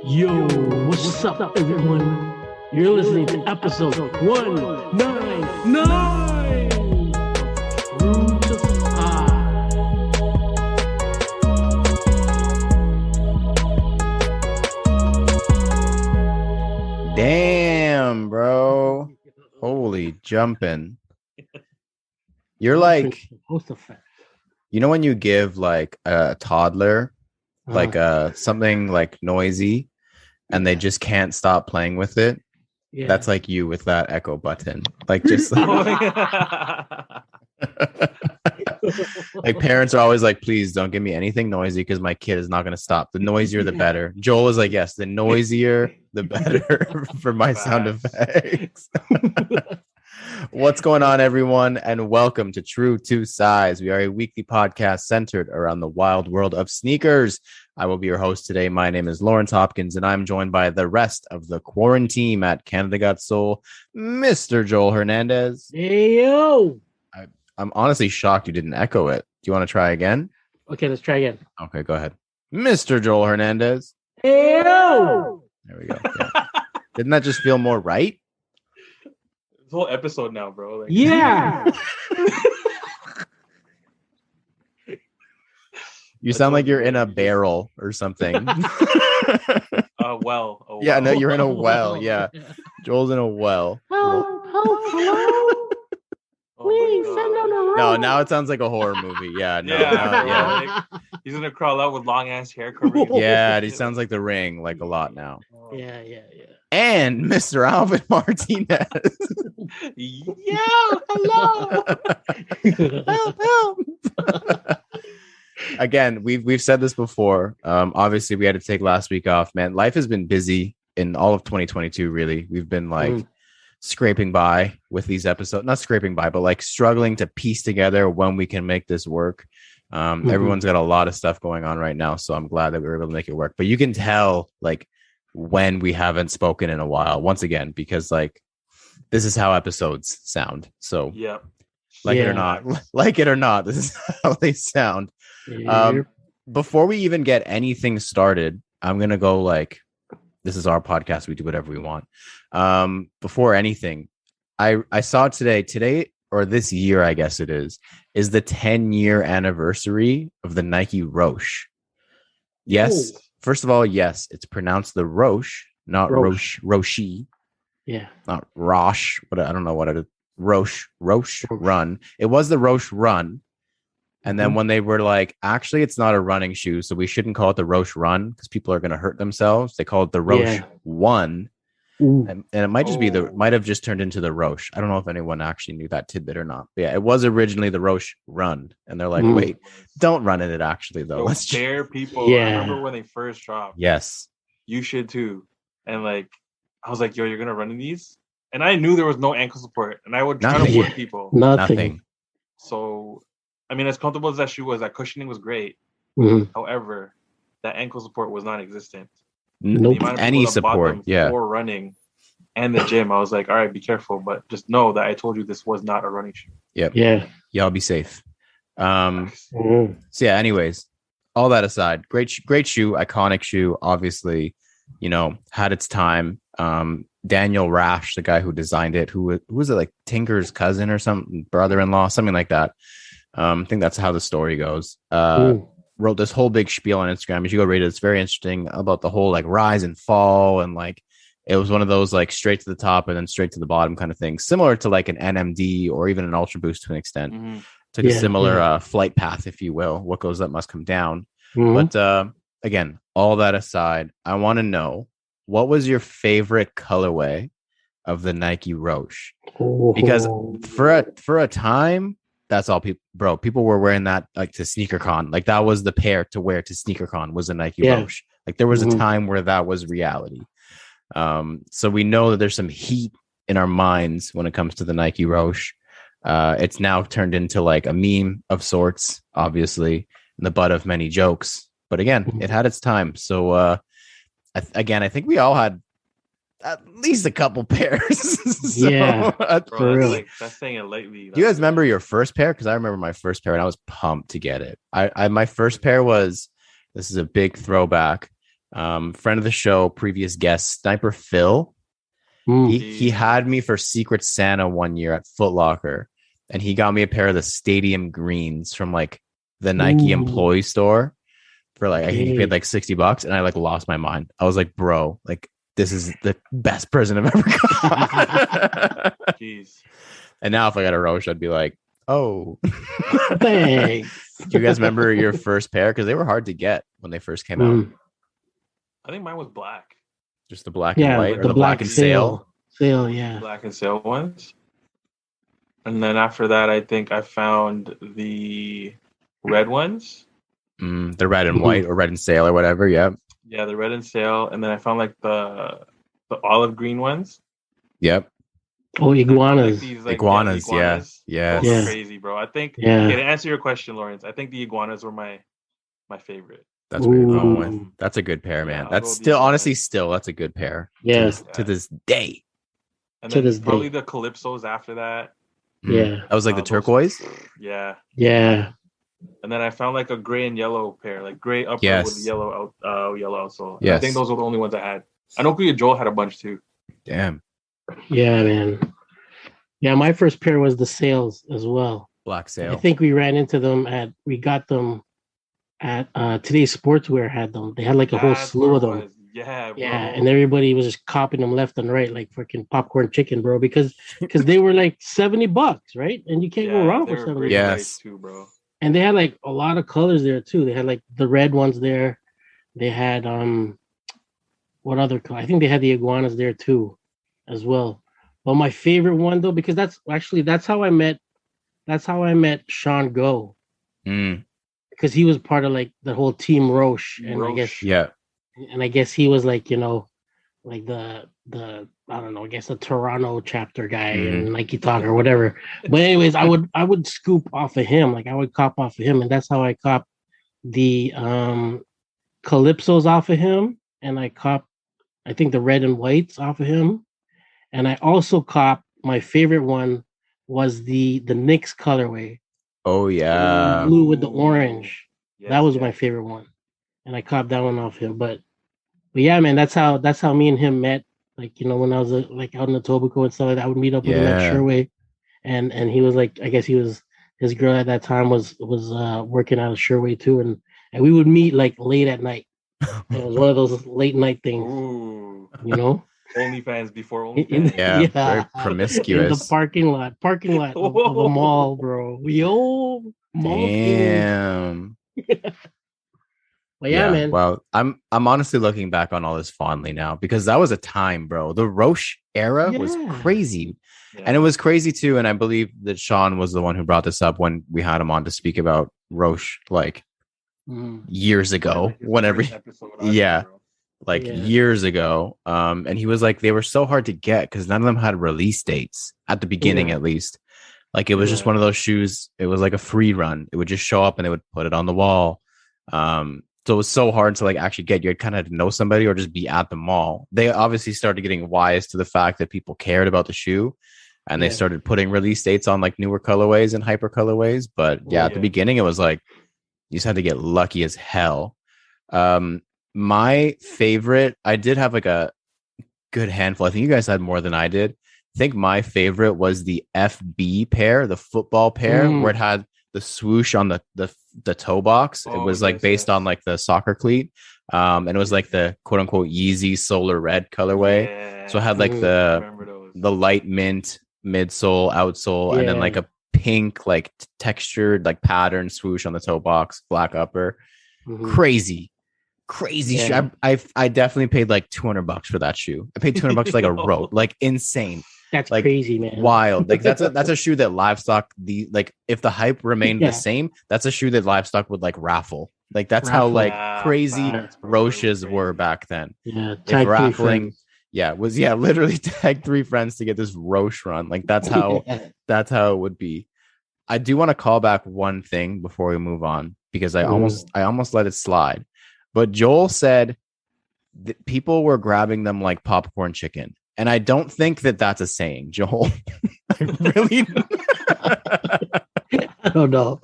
Yo, what's up, everyone? You're listening to episode 199. Root to Sky. Damn, bro. Holy jumping. You're like, you know when you give like a toddler like something like noisy and they just can't stop playing with it? Yeah. That's like you with that echo button. Like just like, like parents are always like, please don't give me anything noisy because my kid is not going to stop. The noisier the better. Joel is like, yes, the noisier the better for my sound effects. What's going on, everyone, and welcome to True to Size. We are a weekly podcast centered around the wild world of sneakers. I will be your host today. My name is Lawrence Hopkins, and I'm joined by the rest of the quarantine at Canada Got Soul, Mr. Joel Hernandez. Hey, yo! I'm honestly shocked you didn't echo it. Do you want to try again? Okay, let's try again. Okay, go ahead. Mr. Joel Hernandez. Hey, yo! There we go. Yeah. Didn't that just feel more right? This whole episode now, bro. Like, yeah. You sound like you're in a barrel or something. Well. Yeah, no, you're in a well. Yeah. Joel's in a well. Hello. Please send on a road. No, now it sounds like a horror movie. Yeah, no, yeah. Like, he's gonna crawl out with long ass hair covering. Yeah, he sounds like The Ring, like a lot now. Yeah. And Mr. Alvin Martinez. Yo, hello. help. Again, we've said this before. Obviously, we had to take last week off. Man, life has been busy in all of 2022. Really, we've been like scraping by with these episodes. Not scraping by, but like struggling to piece together when we can make this work. Everyone's got a lot of stuff going on right now, so I'm glad that we were able to make it work. But you can tell like when we haven't spoken in a while. Once again, because like this is how episodes sound. So yeah. Like it or not, this is how they sound. Before we even get anything started, I'm gonna go like, this is our podcast. We do whatever we want. Before anything, I saw today or this year, I guess it is the 10-year anniversary of the Nike Roshe. Yes. Ooh. First of all, yes, it's pronounced the Roshe, not Roshe. Yeah. Not Rosh. But I don't know what it is. Roshe Run. It was the Roshe Run. And then when they were like, actually, it's not a running shoe, so we shouldn't call it the Roshe Run because people are going to hurt themselves. They call it the Roshe One. And it might just be might have just turned into the Roshe. I don't know if anyone actually knew that tidbit or not. But yeah, it was originally the Roshe Run. And they're like, wait, don't run in it actually, though. Let's scare people. Yeah. I remember when they first dropped. Yes. You should too. And like, I was like, yo, you're going to run in these? And I knew there was no ankle support. And I would try to warn people. Nothing. So, I mean, as comfortable as that shoe was, that cushioning was great. However, that ankle support was non-existent. Nope. Any support, for running and the gym. I was like, all right, be careful, but just know that I told you this was not a running shoe. Yep. Yeah. Y'all be safe. So yeah, anyways, all that aside, great shoe, iconic shoe, obviously, you know, had its time. Daniel Rash, the guy who designed it, who was it, like Tinker's cousin or something, brother-in-law, something like that. I think that's how the story goes. Wrote this whole big spiel on Instagram. You should go read it. It's very interesting about the whole like rise and fall, and like it was one of those like straight to the top and then straight to the bottom kind of thing, similar to like an NMD or even an Ultra Boost to an extent. Took a similar flight path, if you will. What goes up must come down. But again, all that aside, I want to know, what was your favorite colorway of the Nike Roshe? Because for a time, that's all people were wearing that like to SneakerCon. Like that was the pair to wear to SneakerCon was a Nike Roshe. Like there was a time where that was reality. So we know that there's some heat in our minds when it comes to the Nike Roshe. It's now turned into like a meme of sorts, obviously, and the butt of many jokes. But again, it had its time. So I think we all had at least a couple pairs. Yeah, bro, really. That's saying it lately. Do you guys remember your first pair? Because I remember my first pair and I was pumped to get it. My first pair was, this is a big throwback, Friend of the show, previous guest, Sniper Phil. He had me for Secret Santa one year at Foot Locker, and he got me a pair of the Stadium Greens from like the Nike employee store for like I think he paid like $60, and I like lost my mind. I was like, bro, like this is the best present I've ever got. Jeez. And now if I got a Roshe, I'd be like, oh, thanks. Do you guys remember your first pair? Because they were hard to get when they first came out. I think mine was black. Just the black and white, or the black and sail. Sail, yeah. Black and sail ones. And then after that, I think I found the red ones. The red and white, or red and sail, or whatever. Yeah. Yeah, the red and sail, and then I found like the olive green ones. Yep. Oh, iguanas. Iguanas, yeah. Those are crazy, bro. I think. Yeah. To answer your question, Lawrence, I think the iguanas were my favorite. That's where you're going with. That's a good pair, man. That's still, honestly, that's a good pair. Yeah. To this day. And then probably the Calypsos after that. Yeah. That was like the turquoise? Yeah. Yeah. And then I found like a gray and yellow pair, like gray upper with yellow outsole. Yes. I think those were the only ones I had. I know Kuya Joel had a bunch too. Damn. Yeah, man. Yeah, my first pair was the sails as well. Black sail. I think we ran into them we got them at Today's Sportswear had them. They had like a whole slew of them. Yeah, bro. Yeah, and everybody was just copying them left and right, like freaking popcorn chicken, bro. Because they were like $70, right? And you can't go wrong for $70. Yes, too, bro. And they had like a lot of colors there too. They had like the red ones there. They had what other color? I think they had the iguanas there too, as well. But my favorite one though, because that's how I met Sean Go. Because he was part of like the whole Team Roshe, and I guess and I guess he was like, like the I don't know, I guess the Toronto chapter guy and Nike Talk or whatever. But anyways, I would scoop off of him, like I would cop off of him, and that's how I cop the Calypsos off of him, and I cop I think the red and whites off of him, and I also cop my favorite one was the Knicks colorway. Oh yeah, blue with the orange. Yes, that was my favorite one, and I copped that one off him. But yeah, man, that's how me and him met. Like when I was like out in the Etobicoke and stuff like that, I would meet up with him at Sherway, and he was like, I guess his girl at that time was working out of Sherway too, and we would meet like late at night. It was one of those late night things. Ooh. OnlyFans before OnlyFans. Yeah, very promiscuous. In the parking lot of a mall, bro. Yo, mall. Damn. But yeah, man. Well, I'm honestly looking back on all this fondly now, because that was a time, bro. The Roshe era was crazy. Yeah. And it was crazy too. And I believe that Sean was the one who brought this up when we had him on to speak about Roshe like years ago. Whenever years ago. And he was like, they were so hard to get because none of them had release dates at the beginning, at least. Like it was just one of those shoes. It was like a free run. It would just show up and they would put it on the wall. So it was so hard to like actually get. You kind of had to know somebody or just be at the mall. They obviously started getting wise to the fact that people cared about the shoe, and they started putting release dates on like newer colorways and hyper colorways. But at the beginning, it was like you just had to get lucky as hell. My favorite, I did have like a good handful. I think you guys had more than I did. I think my favorite was the FB pair, the football pair, where it had the swoosh on the toe box. It was like based on like the soccer cleat. And it was like the quote unquote Yeezy solar red colorway. Yeah. So it had like the light mint midsole, outsole, and then like a pink, like textured, like pattern swoosh on the toe box, black upper. Crazy shoe. I definitely paid like $200 for that shoe. I paid $200 for like a rope, like insane. That's like crazy, man. Wild. Like that's a shoe that Livestock, like if the hype remained the same, that's a shoe that Livestock would like raffle. Like that's how like crazy Roshes were back then. Yeah, if raffling. Was literally tag 3 friends to get this Roshe run. Like that's how it would be. I do want to call back one thing before we move on, because I almost let it slide. But Joel said that people were grabbing them like popcorn chicken. And I don't think that that's a saying, Joel. I really I don't know.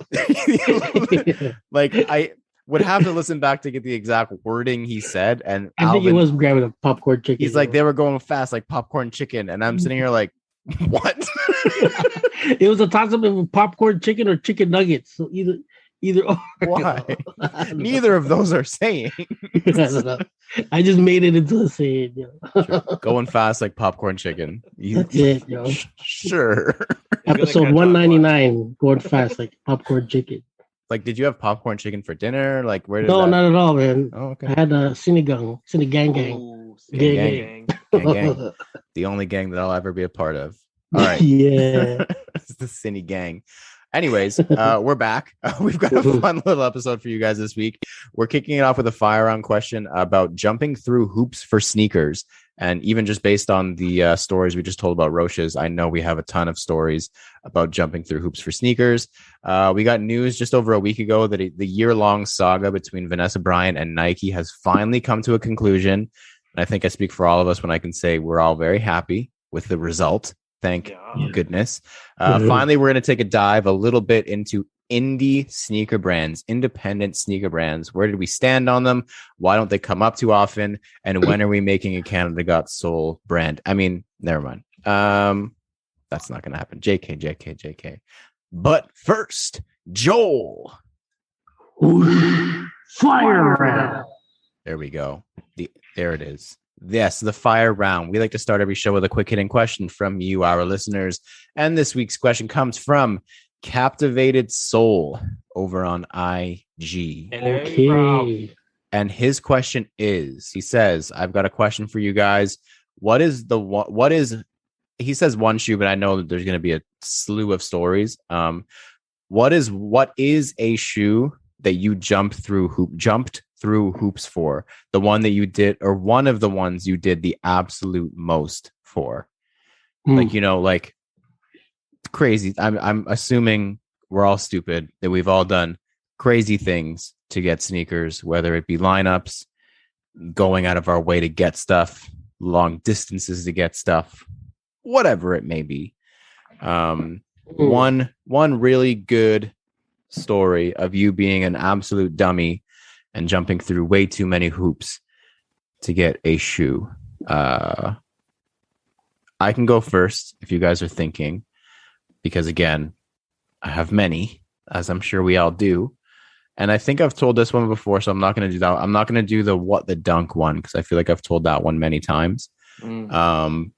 Like would have to listen back to get the exact wording he said. And I think it was grabbing a popcorn chicken. He's like, they were going fast, like popcorn chicken. And I'm sitting here like, what? It was a toss-up of popcorn chicken or chicken nuggets. So either or. Why? Neither of those are saying. I just made it into a saying. Sure. Going fast like popcorn chicken. That's it, yo. Sure. Episode 199, going fast like popcorn chicken. Like, did you have popcorn chicken for dinner? Like, where did No, not at all, man. Oh, okay. I had a Sinigang gang. Ooh, Gang. The only gang that I'll ever be a part of. All right. Yeah. It's the Cine gang. Anyways, we're back. We've got a fun little episode for you guys this week. We're kicking it off with a fire round question about jumping through hoops for sneakers. And even just based on the stories we just told about Roshe's, I know we have a ton of stories about jumping through hoops for sneakers. We got news just over a week ago that the year-long saga between Vanessa Bryant and Nike has finally come to a conclusion. And I think I speak for all of us when I can say we're all very happy with the result. Thank goodness. Finally, we're going to take a dive a little bit into indie sneaker brands, independent sneaker brands. Where did we stand on them? Why don't they come up too often? And when are we making a Canada Got Soul brand? I mean, never mind. That's not going to happen. JK. But first, Joel. Fire round. There we go. There it is. Yes, the fire round. We like to start every show with a quick hitting question from you, our listeners. And this week's question comes from Captivated Soul over on IG. Okay. And his question is, he says, I've got a question for you guys. He says one shoe, but I know that there's going to be a slew of stories. What is a shoe that you jumped through hoops for? The one that you did, or one of the ones you did the absolute most for? Like, like crazy. I'm assuming we're all stupid, that we've all done crazy things to get sneakers, whether it be lineups, going out of our way to get stuff, long distances to get stuff, whatever it may be. One really good story of you being an absolute dummy and jumping through way too many hoops to get a shoe. I can go first if you guys are thinking, because again, I have many, as I'm sure we all do. And I think I've told this one before, so I'm not going to do that. I'm not going to do the what the dunk one, because I feel like I've told that one many times. One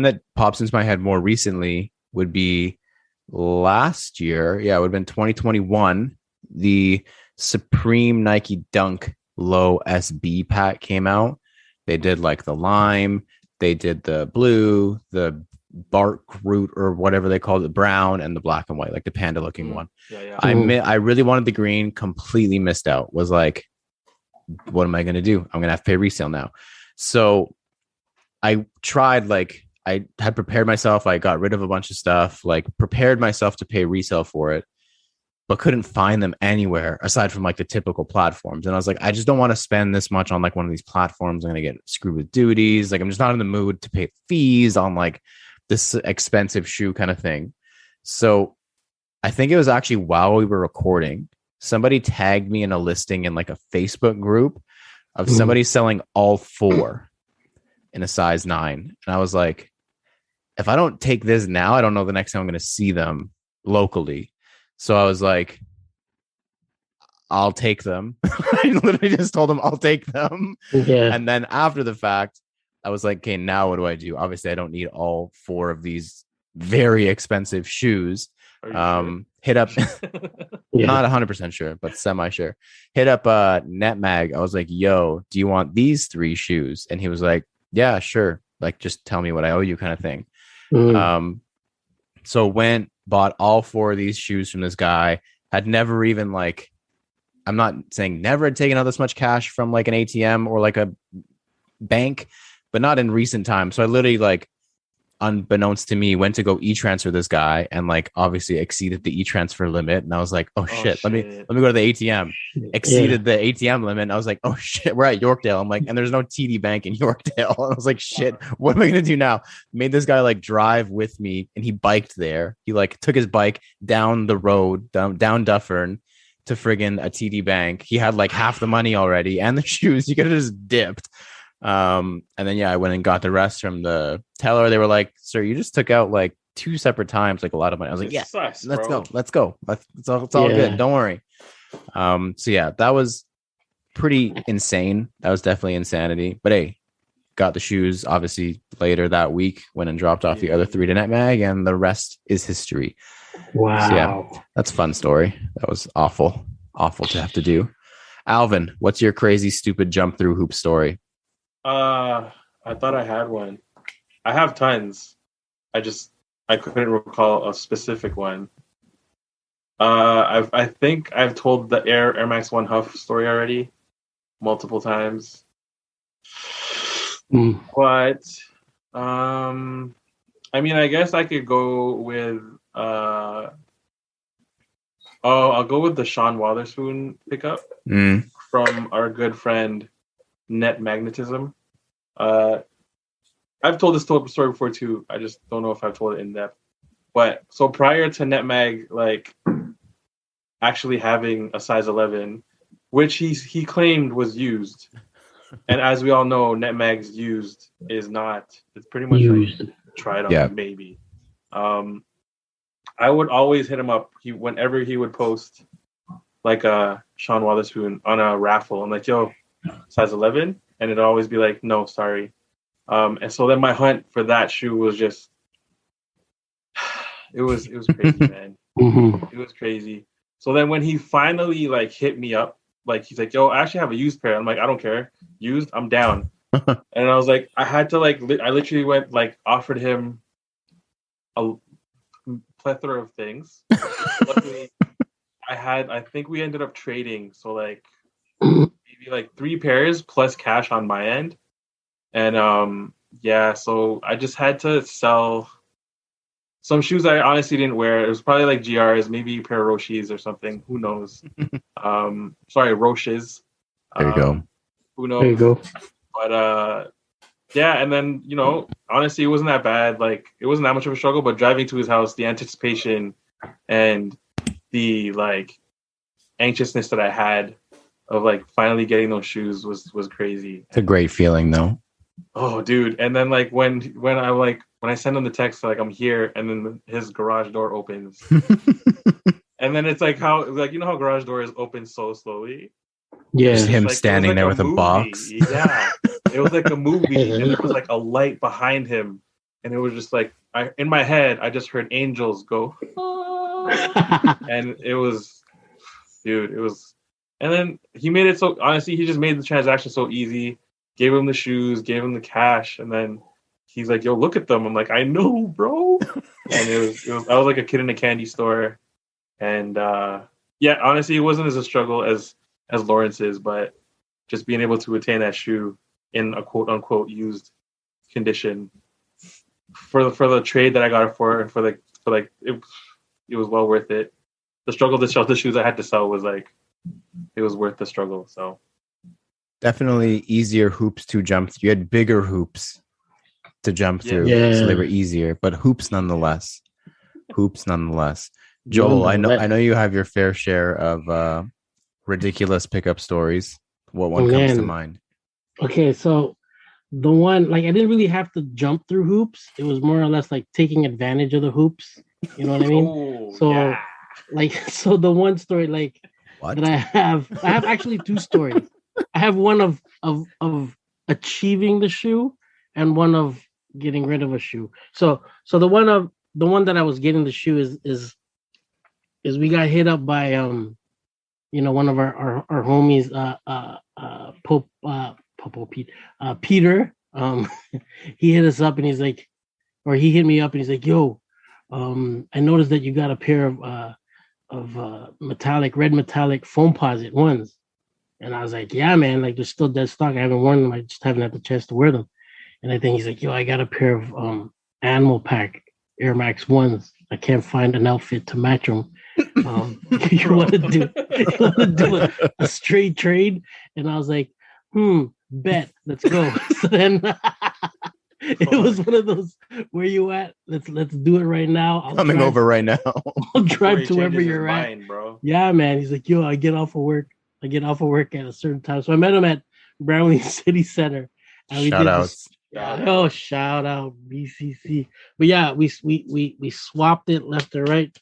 that pops into my head more recently would be last year. Yeah, it would have been 2021. The Supreme Nike Dunk Low SB pack came out. They did like the lime, they did the blue, the bark root, or whatever they called it, brown, and the black and white, like the panda looking one. I really wanted the green, completely missed out. Was like, what am I going to do? I'm going to have to pay resale now. So I tried, like, I had prepared myself. I got rid of a bunch of stuff, like prepared myself to pay resale for it, but couldn't find them anywhere aside from like the typical platforms. And I was like, I just don't want to spend this much on like one of these platforms. I'm going to get screwed with duties. Like, I'm just not in the mood to pay fees on like this expensive shoe kind of thing. So I think it was actually while we were recording, somebody tagged me in a listing in like a Facebook group of somebody selling all four in a size 9. And I was like, if I don't take this now, I don't know the next time I'm going to see them locally. So I was like, I'll take them. I literally just told them I'll take them. Yeah. And then after the fact, I was like, okay, now what do I do? Obviously, I don't need all 4 of these very expensive shoes. Sure? Hit up, not 100% sure, but semi-sure. Hit up NetMag. I was like, yo, do you want these 3 shoes? And he was like, yeah, sure. Like, just tell me what I owe you kind of thing. So went, bought all 4 of these shoes from this guy. Had never even like, I'm not saying never had taken out this much cash from like an ATM or like a bank, but not in recent times. So I literally, like, unbeknownst to me, went to go e-transfer this guy and like obviously exceeded the e-transfer limit. And I was like, oh shit, let me go to the ATM. Exceeded the ATM limit. And I was like, oh shit, we're at Yorkdale. I'm like, and there's no TD Bank in Yorkdale. And I was like, shit, what am I gonna do now? Made this guy like drive with me, and he biked there. He like took his bike down the road, down Dufferin to friggin' a TD Bank. He had like half the money already and the shoes. You could have just dipped. And then I went and got the rest from the teller. They were like, "Sir, you just took out like 2 separate times, like a lot of money." I was like, "Yeah, Sucks, let's bro. go. It's all good. Don't worry." That was pretty insane. That was definitely insanity. But hey, got the shoes obviously later that week. Went and dropped off the other 3 to NetMag, and the rest is history. Wow. So, that's a fun story. That was awful to have to do. Alvin, what's your crazy, stupid jump through hoop story? I thought I had one. I have tons. I couldn't recall a specific one. I think I've told the Air Max 1 Huff story already multiple times. But I mean, I guess I could go with I'll go with the Sean Waterspoon pickup from our good friend Net Magnetism. I've told this story before too. I just don't know if I've told it in depth. But so prior to NetMag like actually having a size 11, which he claimed was used, and as we all know, NetMag's used is not. It's pretty much used. Like tried on maybe. I would always hit him up. Whenever he would post like a Sean Waterspoon on a raffle, I'm like, "Yo, size 11," and it'd always be like, "No, sorry." And so then my hunt for that shoe was just, it was crazy, man. It was crazy. So then when he finally like hit me up, like he's like, "Yo, I actually have a used pair." I'm like, "I don't care, used, I'm down." And I was like, I had to like, I literally went like offered him a plethora of things. Luckily, I think we ended up trading. So like maybe like 3 pairs plus cash on my end. And so I just had to sell some shoes I honestly didn't wear. It was probably like GRs, maybe a pair of Roshes or something. Who knows? Sorry, Roshes. There you go. Who knows? There you go. But and then honestly, it wasn't that bad. Like it wasn't that much of a struggle. But driving to his house, the anticipation and the like anxiousness that I had of like finally getting those shoes was crazy. It's a great feeling, though. Oh, dude! And then like when I send him the text like I'm here, and then his garage door opens, and then it's like how how garage doors open so slowly. Yeah, just him like, standing there with a box. Yeah, it was like a movie, and there was like a light behind him, and it was just like in my head I just heard angels go, and it was, dude, it was. And then he made it so honestly, he just made the transaction so easy. Gave him the shoes, gave him the cash, and then he's like, "Yo, look at them." I'm like, "I know, bro." And it was I was like a kid in a candy store, and honestly, it wasn't as a struggle as Lawrence's, but just being able to attain that shoe in a quote unquote used condition for the trade that I got it for, and for it was well worth it. The struggle to sell the shoes I had to sell was like, it was worth the struggle. So. Definitely easier hoops to jump through. You had bigger hoops to jump through, so they were easier, but hoops nonetheless. Joel, I know you have your fair share of ridiculous pickup stories. What one comes to mind? Okay, so the one, like, I didn't really have to jump through hoops. It was more or less like taking advantage of the hoops. You know what I mean? So the one story like that I have actually 2 stories. I have one of achieving the shoe and one of getting rid of a shoe. So the one that I was getting the shoe is we got hit up by one of our homies Peter. He hit us up and he's like, or he hit me up and he's like, "Yo, I noticed that you got a pair of red metallic Foamposite ones." And I was like, "Yeah, man, like they're still dead stock. I haven't worn them. I just haven't had the chance to wear them." And I think he's like, "Yo, I got a pair of Animal Pack Air Max 1s. I can't find an outfit to match them. You want to do a straight trade?" And I was like, bet, let's go. So then It was one of those, where you at? Let's do it right now. Coming over right now. I'll drive to wherever you're at. Mind, bro. Yeah, man. He's like, yo, I get off of work at a certain time. So I met him at Brownlee City Center. And we Shout did outs. shout out BCC. But yeah, we swapped it left and right.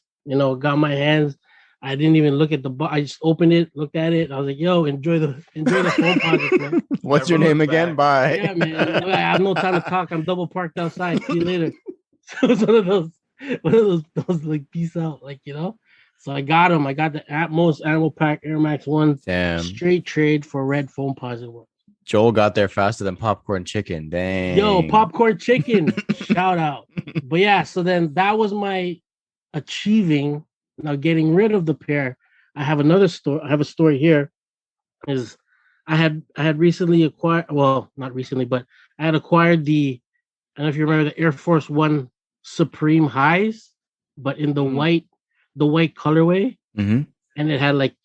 Got my hands. I didn't even look at the I just opened it, looked at it. I was like, yo, enjoy the phone project, man. What's your name again? Bye. Yeah, man. I have no time to talk. I'm double parked outside. See you later. So it's one of those like peace out, So I got him. I got the Atmos Animal Pack Air Max 1 Damn. straight trade for red foam posit one. Joel got there faster than popcorn chicken. Dang. Yo, popcorn chicken. Shout out. But yeah, so then that was my achieving. Now getting rid of the pair. I have another story. I have a story here. Is I had recently acquired, well, not recently, but I had acquired I don't know if you remember the Air Force One Supreme highs, but in the white colorway. Mm-hmm. And it had like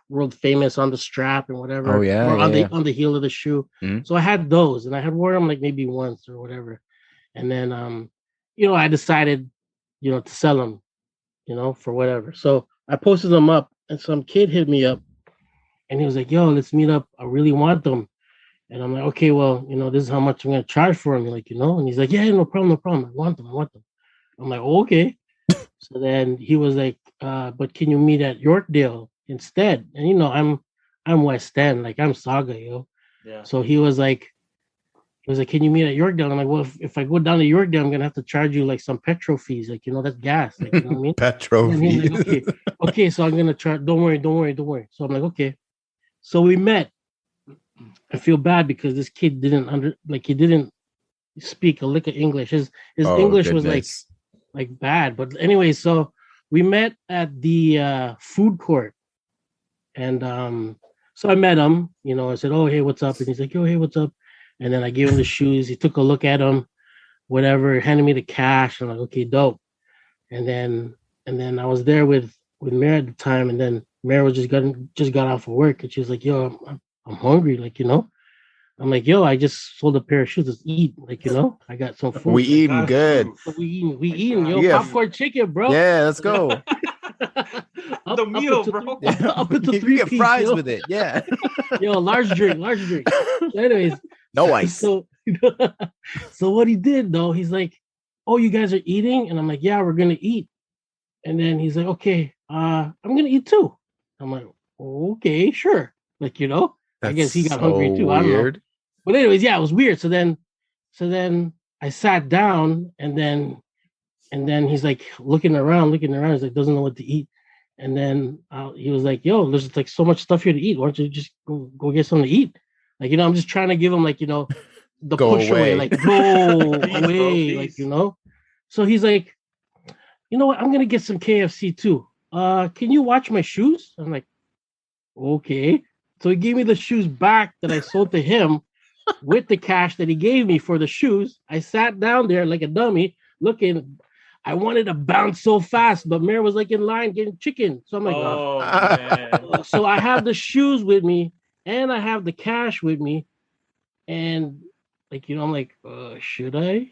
world famous on the strap and whatever. Oh yeah. Or on the heel of the shoe. Mm-hmm. So I had those, and I had worn them like maybe once or whatever. And then I decided, to sell them, for whatever. So I posted them up, and some kid hit me up, and he was like, yo, let's meet up. I really want them. And I'm like, okay, well, this is how much I'm going to charge for them. And he's like, yeah, no problem. I want them. I'm like, oh, okay. So then he was like, but can you meet at Yorkdale instead? And I'm West End, like I'm Saga, yo. Yeah. So he was like, can you meet at Yorkdale? I'm like, well, if I go down to Yorkdale, I'm gonna have to charge you like some petrol fees, that's gas, you know what I mean? Petrol fees. Like, okay, so I'm gonna charge. Don't worry. So I'm like, okay. So we met. I feel bad because this kid he didn't speak a lick of English. His English was like bad, but anyway, so we met at the food court, and so I met him. I said, "Oh, hey, what's up?" And he's like, "Yo, hey, what's up?" And then I gave him the shoes. He took a look at them, whatever, handed me the cash. I'm like, "Okay, dope." And then I was there with Mary at the time, and then Mary was just got off of work, and she was like, "Yo, I'm hungry," I'm like, yo, I just sold a pair of shoes. Let's eat. I got some food. We eating good. We eating. Yo, popcorn chicken, bro. Yeah, let's go. The meal, bro. Up into 3 get fries with it. Yeah. Yo, large drink. So anyways. No ice. So what he did, though, he's like, oh, you guys are eating? And I'm like, yeah, we're going to eat. And then he's like, okay, I'm going to eat too. I'm like, okay, sure. I guess he got hungry too. I don't know. But anyways, yeah, it was weird. So then I sat down, and then he's like looking around. He's like, doesn't know what to eat. And then he was like, yo, there's like so much stuff here to eat. Why don't you just go get something to eat? I'm just trying to give him the go push away. Go away, So he's like, you know what? I'm gonna get some KFC too. Can you watch my shoes? I'm like, okay. So he gave me the shoes back that I sold to him with the cash that he gave me for the shoes. I sat down there like a dummy looking. I wanted to bounce so fast, but Mary was like in line getting chicken. So I'm like, man. So I have the shoes with me and I have the cash with me. And I'm like, should I?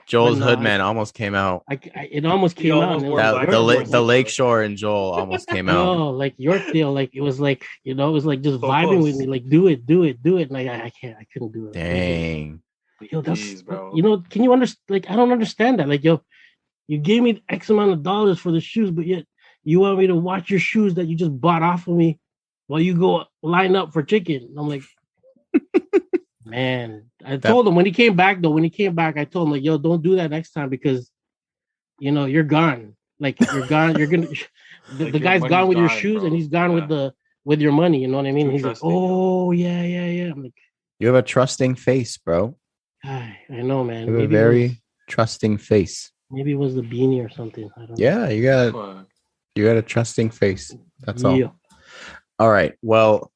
Joel's hoodman almost came out. It almost came out. The Lakeshore and Joel almost came out. No, like Yorkdale, it was like, it was like just so vibing close with me, like do it. And I couldn't do it. Dang. Yo, that's, bro. Can you understand? I don't understand that. You gave me X amount of dollars for the shoes, but yet you want me to watch your shoes that you just bought off of me while you go line up for chicken. I'm like, man, I told him when he came back, I told him yo, don't do that next time because, you're gone. You're gone. You're going to, the guy's gone with your shoes, bro. And he's gone with your money. You know what I mean? He's like, oh yeah. I'm like, you have a trusting face, bro. I know, man. You have a very trusting face. Maybe it was the beanie or something. I don't know. Yeah, you got a trusting face. That's all. All right. Well,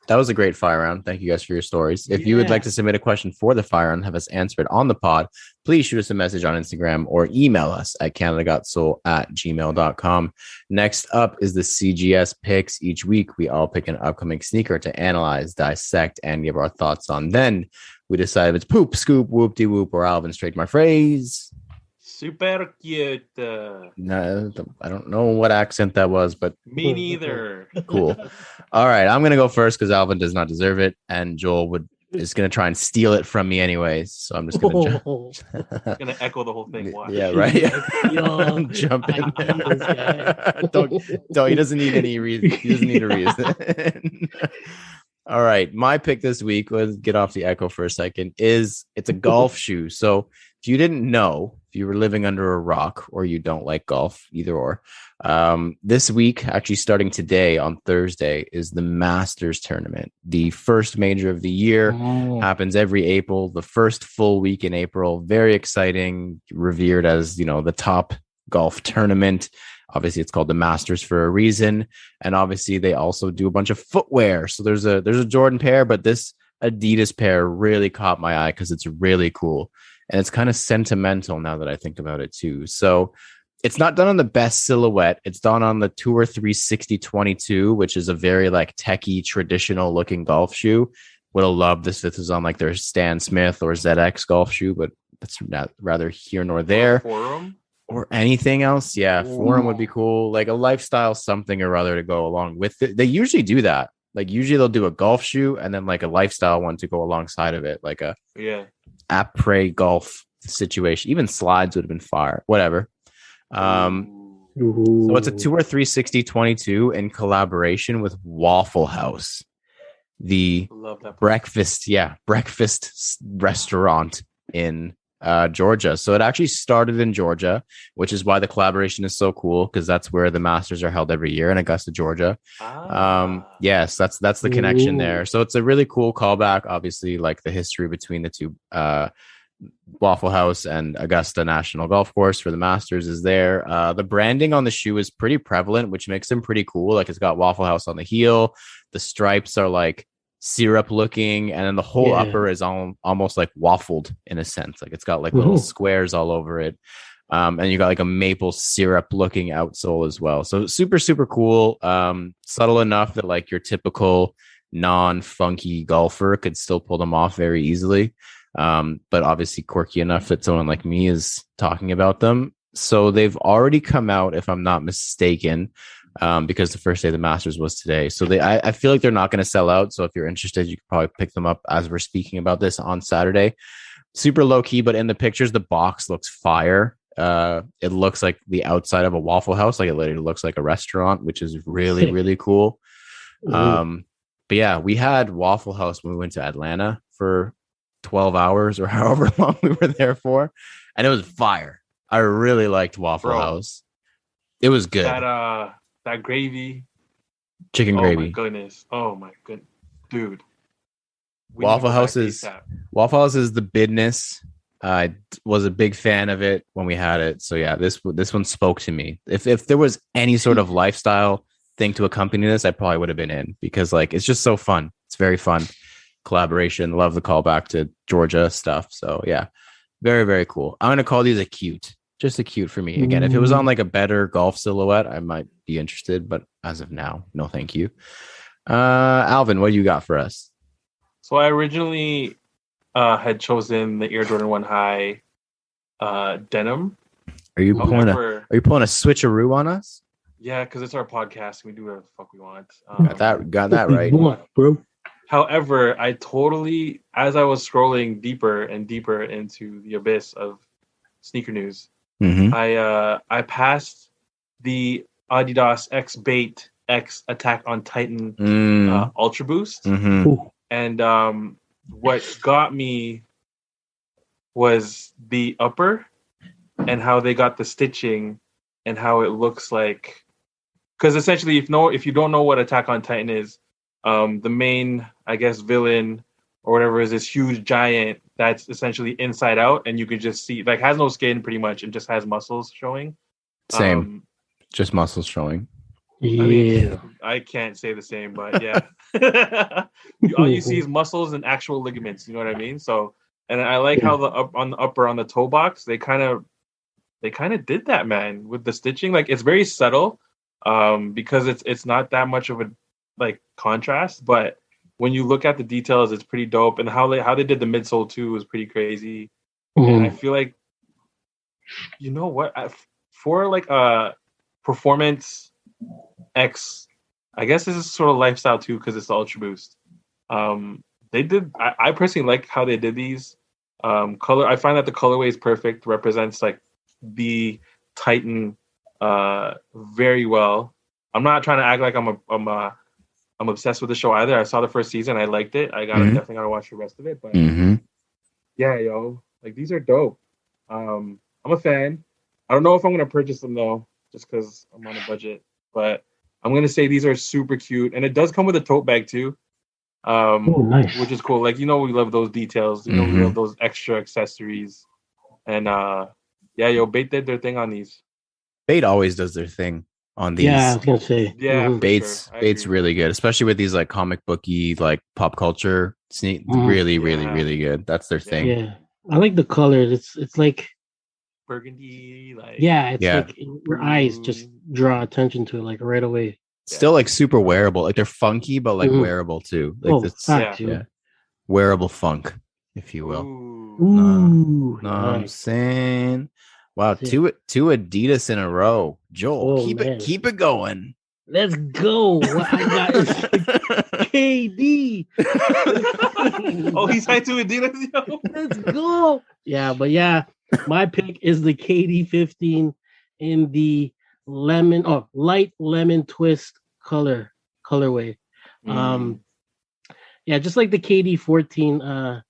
that was a great fire round. Thank you guys for your stories. If you would like to submit a question for the fire round, have us answer it on the pod, please shoot us a message on Instagram or email us at canadagotsoul@gmail.com. Next up is the CGS picks. Each week, we all pick an upcoming sneaker to analyze, dissect, and give our thoughts on. Then we decide if it's poop, scoop, whoop-de-whoop, or Alvin's trademark phrase. Super cute. No, I don't know what accent that was, but me neither. Cool. All right, I'm gonna go first because Alvin does not deserve it, and Joel is gonna try and steal it from me anyways. So I'm just gonna gonna echo the whole thing. Watch. Yeah, right. Jump in. Don't. He doesn't need any reason. He doesn't need a reason. All right, my pick this week. Let's get off the echo for a second. It's a golf shoe. So if you didn't know, if you were living under a rock or you don't like golf, either or, this week, actually starting today on Thursday, is the Masters tournament. The first major of the year happens every April, the first full week in April. Very exciting, revered as, the top golf tournament. Obviously, it's called the Masters for a reason. And obviously, they also do a bunch of footwear. So there's a Jordan pair, but this Adidas pair really caught my eye because it's really cool. And it's kind of sentimental now that I think about it too. So it's not done on the best silhouette. It's done on the Tour 360-22, which is a very like techie, traditional looking golf shoe. Would have loved this if this was on like their Stan Smith or ZX golf shoe, but that's not rather here nor there. Forum? Or anything else. Yeah, Forum would be cool. Like a lifestyle something or other to go along with it. They usually do that. Like usually they'll do a golf shoe and then like a lifestyle one to go alongside of it. Like a après golf situation. Even slides would have been fire. Whatever. So it's a Tour 360-22 in collaboration with Waffle House, the breakfast restaurant in Georgia. So it actually started in Georgia, which is why the collaboration is so cool, because that's where the Masters are held every year in Augusta, Georgia. Yes, that's the connection there. So it's a really cool callback. Obviously, like the history between the two, Waffle House and Augusta National Golf Course for the Masters is there. The branding on the shoe is pretty prevalent, which makes them pretty cool. Like it's got Waffle House on the heel. The stripes are like syrup looking, and then the whole upper is almost like waffled in a sense. Like it's got like little squares all over it. And you got like a maple syrup looking outsole as well. So super, super cool. Subtle enough that like your typical non-funky golfer could still pull them off very easily. But obviously quirky enough that someone like me is talking about them. So they've already come out, if I'm not mistaken, because the first day of the Masters was today. So I feel like they're not going to sell out. So if you're interested, you can probably pick them up as we're speaking about this on Saturday. Super low key, but in the pictures, the box looks fire. It looks like the outside of a Waffle House. Like it literally looks like a restaurant, which is really, really cool. But yeah, we had Waffle House when we went to Atlanta for 12 hours or however long we were there for. And it was fire. I really liked Waffle House. It was good. That gravy. Chicken gravy. Oh my goodness. Oh my good dude. Waffle House is the business. I was a big fan of it when we had it. So yeah, this one spoke to me. If there was any sort of lifestyle thing to accompany this, I probably would have been in, because like it's just so fun. It's very fun. Collaboration. Love the callback to Georgia stuff. So yeah, very, very cool. I'm gonna call these a cute. Just a cute for me. Again, if it was on like a better golf silhouette, I might be interested, but as of now, no thank you. Alvin, what do you got for us? So I originally had chosen the Air Jordan 1 High denim. Are you pulling a switcheroo on us? Yeah, because it's our podcast and we do whatever the fuck we want. Got that right. Bro. However, I totally, as I was scrolling deeper and deeper into the abyss of sneaker news, I passed the Adidas X Bait X Attack on Titan Ultra Boost, and what got me was the upper and how they got the stitching and how it looks like. Because essentially, if you don't know what Attack on Titan is, the main, I guess, villain or whatever is this huge giant that's essentially inside out, and you could just see, like, has no skin pretty much and just has muscles showing. Same, just muscles showing. Yeah. I mean, I can't say the same, but yeah. All you see is muscles and actual ligaments. You know what I mean? So, and I like how on the toe box they kind of did that, man, with the stitching. Like it's very subtle, because it's not that much of a like contrast, but when you look at the details, it's pretty dope. And how they did the midsole too was pretty crazy. And I feel like, you know what, for like a performance X, I guess this is sort of lifestyle too because it's the Ultra Boost. They did. I personally like how they did these. Color. I find that the colorway is perfect. Represents like the Titan very well. I'm not trying to act like I'm obsessed with the show either. I saw the first season. I liked it. I definitely gotta watch the rest of it. But yeah, yo, like these are dope. I'm a fan. I don't know if I'm gonna purchase them though, just because I'm on a budget. But I'm gonna say these are super cute, and it does come with a tote bag too, nice. which is cool. Like we love those details. We love those extra accessories, and yeah, yo, Bait did their thing on these. Bait always does their thing on these. Yeah, I was gonna say. Yeah, Bait's really good, especially with these like comic booky like pop culture sneak. Really good. That's their thing. Yeah, I like the colors. It's like burgundy, like like your eyes just draw attention to it like right away. Still like super wearable. Like they're funky, but like wearable too. Like wearable funk, if you will. Ooh, no, I'm saying. Wow, two Adidas in a row. Joel, keep it going. Let's go. What I got is KD. Oh, he signed to Adidas, yo. Let's go. Yeah, but yeah, my pick is the KD 15 in the light lemon twist colorway. Yeah, just like the KD 14,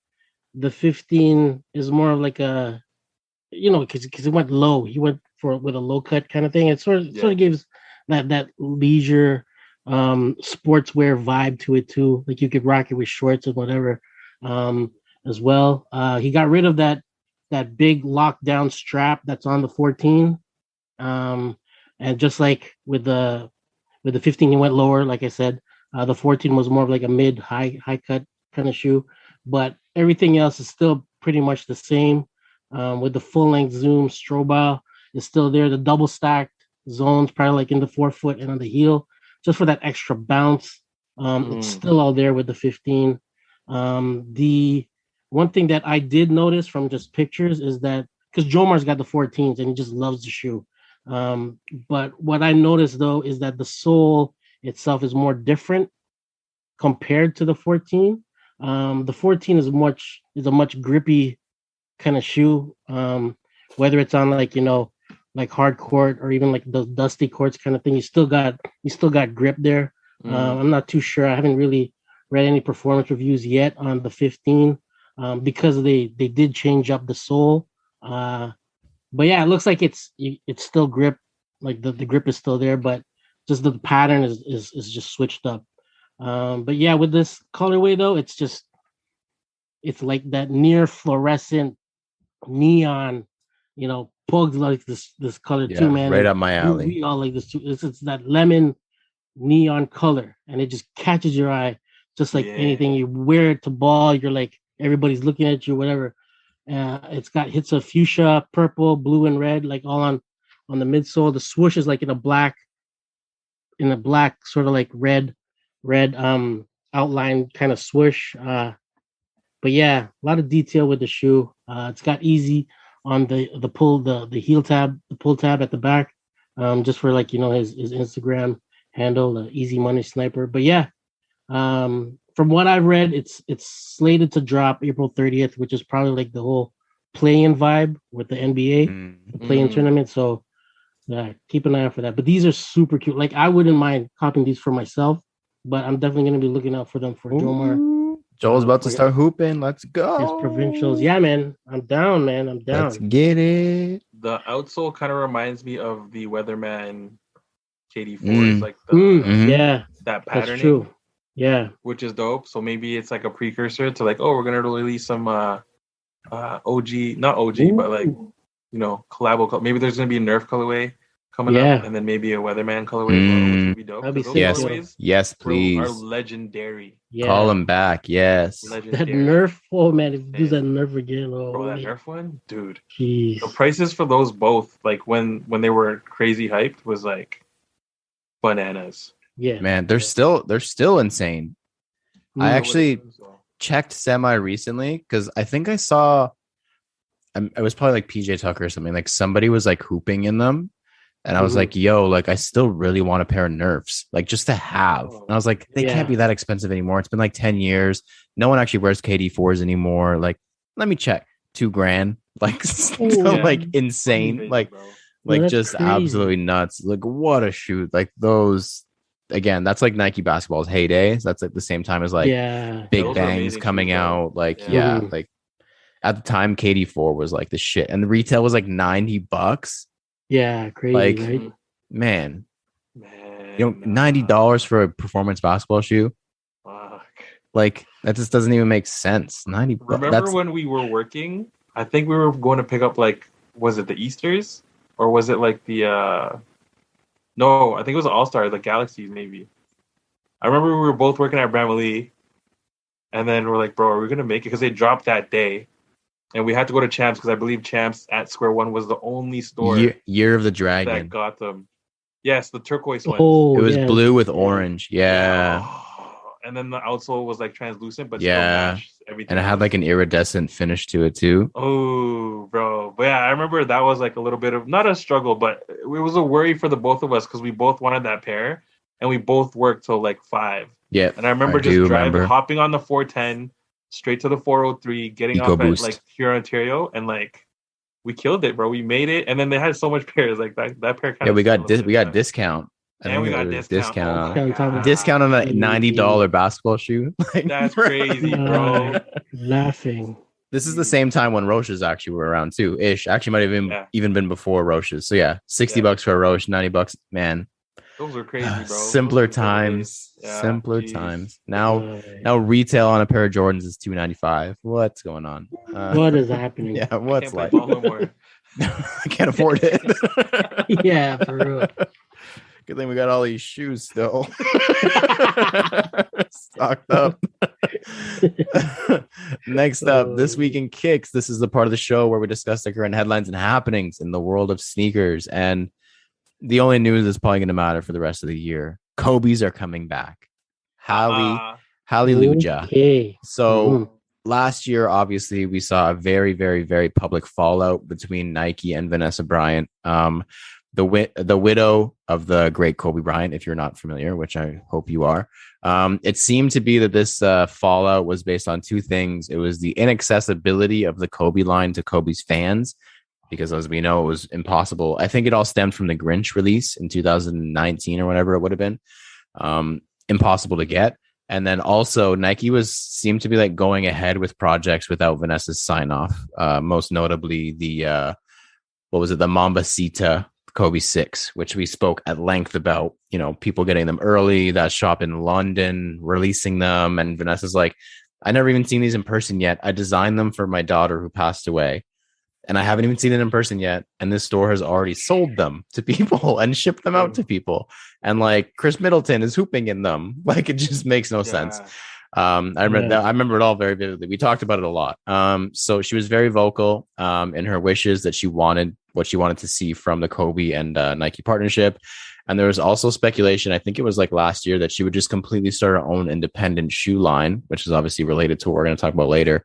the 15 is more of like a, because it went low. He went with a low cut kind of thing. It sort of gives that leisure sportswear vibe to it too. Like you could rock it with shorts and whatever as well. He got rid of that big lockdown strap that's on the 14. And just like with the 15, he went lower. Like I said, the 14 was more of like a mid high cut kind of shoe, but everything else is still pretty much the same. With the full length zoom strobile is still there. The double stacked zones probably like in the forefoot and on the heel, just for that extra bounce. It's still all there with the 15. The one thing that I did notice from just pictures is that because Jomar's got the 14s and he just loves the shoe. But what I noticed though is that the sole itself is more different compared to the 14. The 14 is a much grippy kind of shoe, whether it's on like hard court or even like the dusty courts kind of thing. You still got grip there. I'm not too sure. I haven't really read any performance reviews yet on the 15 because they did change up the sole. But yeah, it looks like it's still grip, like the grip is still there, but just the pattern is just switched up. But yeah, with this colorway though, it's like that near fluorescent neon, Pugs like this color too, man. Right up my alley. We all like this too. It's that lemon neon color, and it just catches your eye, just like anything. You wear it to ball, you're like everybody's looking at you, whatever. It's got hits of fuchsia, purple, blue, and red, like all on the midsole. The swoosh is like in a black sort of like red outline kind of swoosh. But yeah, a lot of detail with the shoe. It's got easy on the heel tab, the pull tab at the back, just for like his Instagram handle, the Easy Money Sniper. But yeah, from what I've read, it's slated to drop April 30th, which is probably like the whole play-in vibe with the NBA, the play-in tournament. So keep an eye out for that. But these are super cute. Like I wouldn't mind copying these for myself, but I'm definitely going to be looking out for them for Jomar. Joel's about to start hooping. Let's go. His provincials. Yeah, man. I'm down, man. I'm down. Let's get it. The outsole kind of reminds me of the Weatherman KD4s, like that patterning. That's true. Yeah. Which is dope. So maybe it's like a precursor to like, we're gonna release some OG, not OG, but like collabo. Maybe there's gonna be a Nerf colorway. coming up, and then maybe a Weatherman colorway as well, which would be dope. That'd be Those sick, colorways Yes, please. are legendary. Yeah. Call them back. Yes. That Nerf, oh man, if you do that Nerf again, bro, that Nerf one, dude. Jeez. The prices for those both, like when they were crazy hyped, was like bananas. Yeah, man, they're still insane. I actually checked semi recently because I think I saw. It was probably like PJ Tucker or something. Like somebody was like hooping in them. And I was like, yo, like, I still really want a pair of Nerfs, like, just to have. And I was like, they can't be that expensive anymore. It's been like 10 years. No one actually wears KD4s anymore. Like, let me check. $2,000. Like, still, like, insane. Like, just crazy. Absolutely nuts. Like, what a shoot. Like, those, again, that's like Nike basketball's heyday. So that's like the same time as like Big Bangs coming out. Like, like at the time, KD4 was like the shit. And the retail was like $90. Yeah, crazy, like, right? man, you know, $90 for a performance basketball shoe. Fuck. Like, that just doesn't even make sense. $90. Remember when we were working? I think we were going to pick up, like, was it the Easters or was it like the? No, I think it was All Star, the Galaxies, maybe. I remember we were both working at Bramley, and then we're like, bro, are we gonna make it? Because they dropped that day. And we had to go to Champs because I believe Champs at Square One was the only store. Year of the Dragon. That got them. Yes, the turquoise one. Oh, it was blue with orange. Yeah. Oh, and then the outsole was like translucent, but still matched everything. And it had like an iridescent finish to it too. Oh, bro. But yeah, I remember that was like a little bit of, not a struggle, but it was a worry for the both of us because we both wanted that pair and we both worked till like 5. Yeah. And I remember hopping on the 410 straight to the 403, getting off at like Huron, Ontario, and like we killed it, bro. We made it, and then they had so much pairs like that pair. We got discount. And we got discount on a $90 basketball shoe. Like, that's crazy, bro. Laughing. This is the same time when Roshes actually were around too. Actually might have even been before Roshes. So yeah, $60 for a Roche, $90, man. Those were crazy, bro. Simpler times. Simpler times. Now retail on a pair of Jordans is $295. What's going on? What is happening? Yeah, what's like? No I can't afford it. Yeah, for real. Good thing we got all these shoes still stocked up. Next up, This Week in Kicks. This is the part of the show where we discuss the current headlines and happenings in the world of sneakers. And the only news that's probably going to matter for the rest of the year. Kobe's are coming back. Hallelujah. Okay. So last year, obviously, we saw a very, very, very public fallout between Nike and Vanessa Bryant. The widow of the great Kobe Bryant, if you're not familiar, which I hope you are. It seemed to be that this fallout was based on two things. It was the inaccessibility of the Kobe line to Kobe's fans, because as we know, it was impossible. I think it all stemmed from the Grinch release in 2019 or whatever it would have been. Impossible to get. And then also Nike seemed to be like going ahead with projects without Vanessa's sign off. Most notably the Mambasita Kobe 6, which we spoke at length about, people getting them early, that shop in London, releasing them. And Vanessa's like, I never even seen these in person yet. I designed them for my daughter who passed away, and I haven't even seen it in person yet. And this store has already sold them to people and shipped them out to people. And like Chris Middleton is hooping in them. Like, it just makes no sense. I remember it all very vividly. We talked about it a lot. So she was very vocal in her wishes that she wanted to see from the Kobe and Nike partnership. And there was also speculation, I think it was like last year, that she would just completely start her own independent shoe line, which is obviously related to what we're going to talk about later.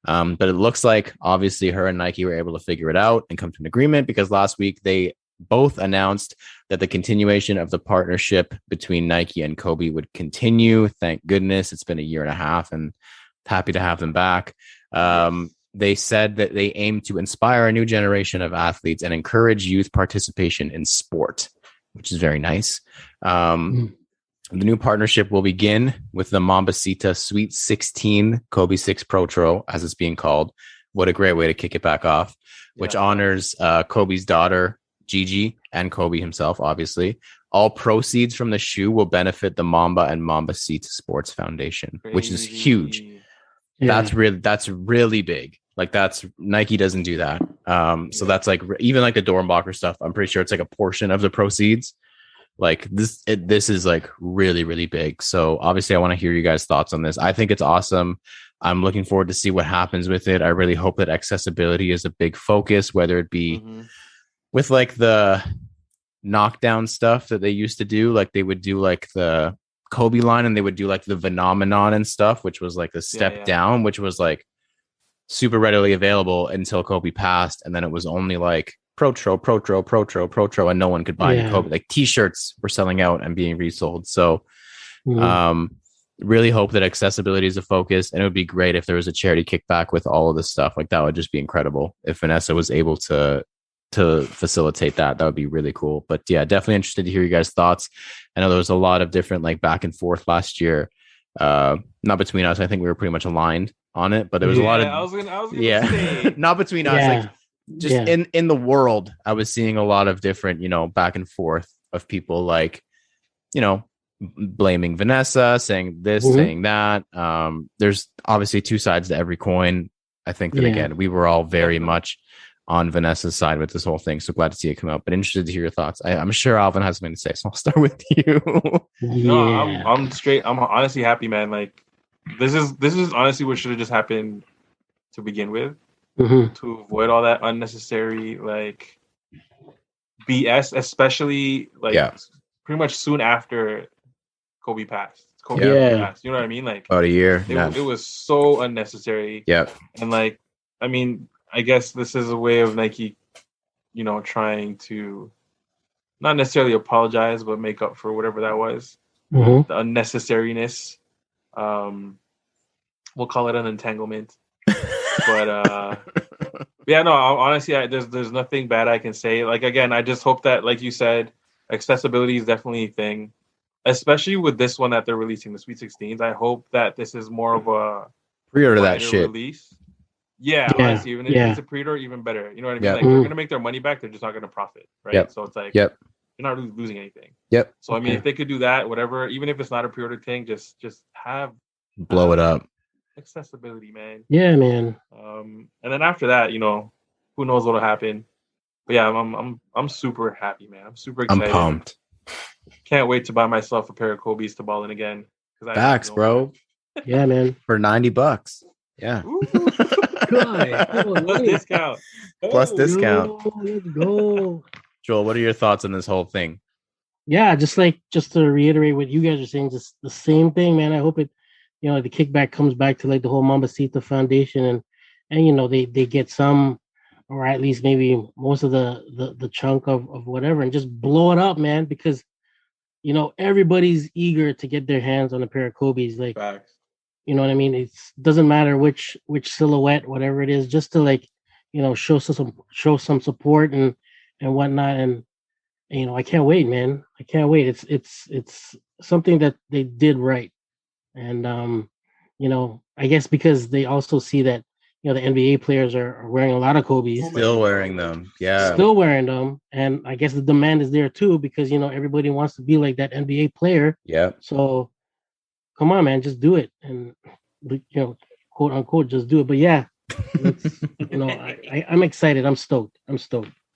But it looks like obviously her and Nike were able to figure it out and come to an agreement, because last week they both announced that the continuation of the partnership between Nike and Kobe would continue. Thank goodness. It's been 1.5 years, and happy to have them back. They said that they aim to inspire a new generation of athletes and encourage youth participation in sport, which is very nice. The new partnership will begin with the Mambasita Sweet 16 Kobe 6 Pro, as it's being called. What a great way to kick it back off, which honors Kobe's daughter, Gigi, and Kobe himself, obviously. All proceeds from the shoe will benefit the Mamba and Mambasita Sports Foundation, which is huge. Yeah. That's really big. Like, Nike doesn't do that. So that's like even like the Dornbacher stuff. I'm pretty sure it's like a portion of the proceeds. Like this is like really, really big. So obviously I want to hear you guys' thoughts on this. I think it's awesome. I'm looking forward to see what happens with it. I really hope that accessibility is a big focus, whether it be with like the knockdown stuff that they used to do. Like they would do like the Kobe line and they would do like the phenomenon and stuff, which was like a step down, which was like super readily available until Kobe passed. And then it was only like Pro, and no one could buy any Kobe. Like t-shirts were selling out and being resold. So really hope that accessibility is a focus, and it would be great if there was a charity kickback with all of this stuff. Like that would just be incredible if Vanessa was able to facilitate that. That would be really cool. But yeah, definitely interested to hear you guys' thoughts. I know there was a lot of different like back and forth last year. Not between us. I think we were pretty much aligned on it, but there was a lot of I was gonna say. Not between us. Like just in the world, I was seeing a lot of different, back and forth of people like, blaming Vanessa, saying this, saying that. There's obviously two sides to every coin. I think that again, we were all very much on Vanessa's side with this whole thing. So glad to see it come out, but interested to hear your thoughts. I'm sure Alvin has something to say, so I'll start with you. No, I'm straight. I'm honestly happy, man. Like this is honestly what should have just happened to begin with. To avoid all that unnecessary like BS, especially like pretty much soon after Kobe passed. Passed. You know what I mean? Like about a year. It was so unnecessary. Yeah. And like, I mean, I guess this is a way of Nike, trying to not necessarily apologize, but make up for whatever that was. The unnecessariness. We'll call it an entanglement. But yeah, no, honestly, there's nothing bad I can say. Like, again, I just hope that, like you said, accessibility is definitely a thing, especially with this one that they're releasing, the Sweet 16s. I hope that this is more of a pre-order that shit release. Yeah, honestly, even if it's a pre-order, even better. You know what I mean? Like, they're gonna make their money back. They're just not gonna profit, right? So it's like, you're not really losing anything. So I mean, if they could do that, whatever, even if it's not a pre-order thing, just have blow it up. Accessibility, man. Yeah, man. And then after that, who knows what'll happen. But yeah, I'm super happy, man. I'm super excited. I'm pumped. Can't wait to buy myself a pair of Kobe's to ball in again. Facts, bro. Yeah, man. For $90. Yeah. Plus discount. Plus discount. Let's go. Joel, what are your thoughts on this whole thing? Yeah, just to reiterate what you guys are saying, just the same thing, man. I hope it, the kickback comes back to like the whole Mambasita Foundation, and they get some, or at least maybe most of the chunk of whatever, and just blow it up, man, because everybody's eager to get their hands on a pair of Kobe's. Like, facts. You know what I mean? It doesn't matter which silhouette, whatever it is, just to like, show some support and whatnot. And I can't wait, man. I can't wait. It's something that they did right. And I guess because they also see that the NBA players are wearing a lot of Kobe's, still wearing them, and I guess the demand is there too because everybody wants to be like that NBA player. So come on, man, just do it, and quote unquote, just do it. But yeah, I'm excited. I'm stoked.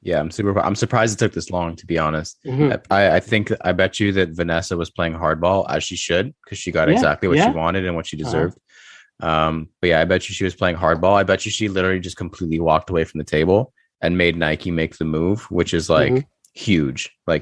Yeah, I'm surprised it took this long, to be honest. I bet you that Vanessa was playing hardball as she should, because she got exactly what she wanted and what she deserved. But yeah, I bet you she was playing hardball. I bet you she literally just completely walked away from the table and made Nike make the move, which is like huge. Yeah,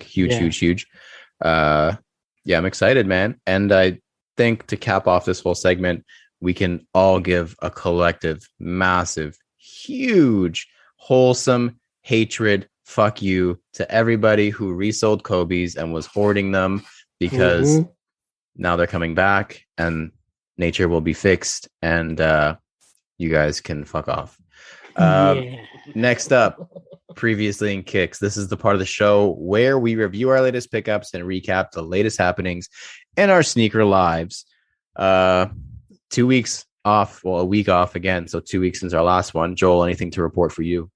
I'm excited, man. And I think to cap off this whole segment, we can all give a collective, massive, huge, wholesome hatred, fuck you to everybody who resold Kobe's and was hoarding them, because now they're coming back and nature will be fixed, and you guys can fuck off. Next up, previously in Kicks. This is the part of the show where we review our latest pickups and recap the latest happenings in our sneaker lives. 2 weeks off, well, a week off again, so 2 weeks since our last one. Joel, anything to report for you?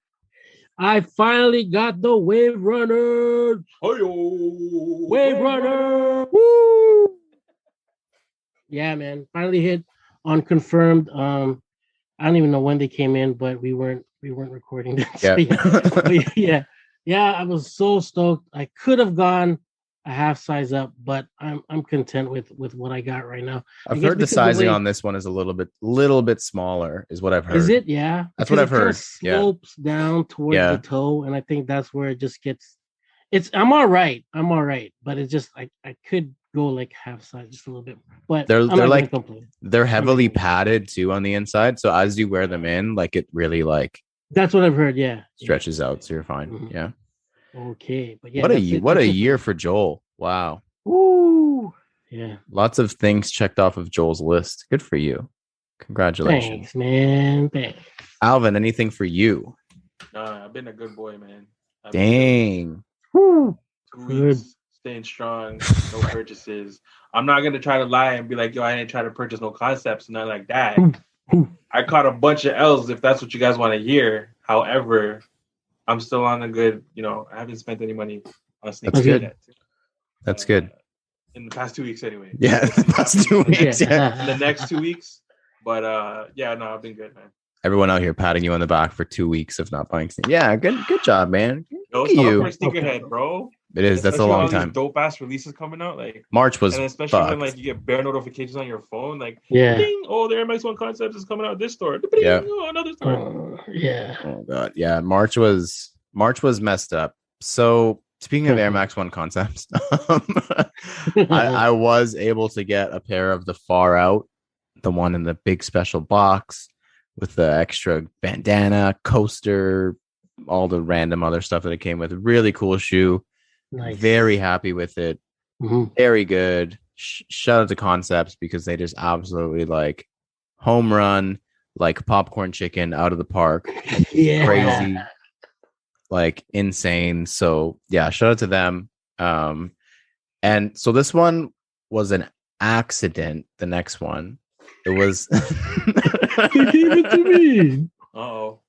I finally got the Wave Runner. Wave Runner. Woo! Yeah, man. Finally hit unconfirmed. I don't even know when they came in, but we weren't we weren't recording this. Yeah. But yeah, I was so stoked. I could have gone a half size up, but I'm content with what I got right now. I've heard the sizing on this one is a little bit smaller, is what I've heard. Is it? Yeah, that's what I've heard. Slopes down towards the toe, and I think that's where it just gets. I'm all right, but it's just I could go like half size just a little bit, but they're like they're heavily padded too on the inside, so as you wear them in, like it really like that's what I've heard. Yeah, stretches out, so you're fine. Mm-hmm. Yeah. Okay, but yeah, what a year for Joel! Wow. Woo! Yeah, lots of things checked off of Joel's list. Good for you. Congratulations. Thanks, man. Thanks. Alvin, anything for you? I've been a good boy, man. Dang. 2 weeks, staying strong, no purchases. I'm not gonna try to lie and be like, yo, I didn't try to purchase no concepts, nothing like that. I caught a bunch of L's if that's what you guys want to hear. However, I'm still on a good, I haven't spent any money on sneakers yet. That's good. In the past 2 weeks, anyway. Yeah, the past 2 weeks. Yeah. In the next 2 weeks. But I've been good, man. Everyone out here patting you on the back for 2 weeks of not buying sneakers. Yeah, good job, man. Look at you. Sneakerhead, bro. It is. That's a long time. Dope ass releases coming out, like March was, and especially when like you get bare notifications on your phone, like ding, oh, the Air Max 1 Concepts is coming out at this store. Yeah. Oh, another store. Yeah. Oh god, yeah. March was messed up. So speaking of Air Max 1 Concepts, I was able to get a pair of the Far Out, the one in the big special box with the extra bandana, coaster, all the random other stuff that it came with. Really cool shoe. Nice. Very happy with it. Mm-hmm. Very good. Shout out to Concepts because they just absolutely like home run, like popcorn chicken out of the park. Yeah. Crazy. Like insane. So yeah, shout out to them. And so this one was an accident. The next one, it was. You gave it to me. Oh.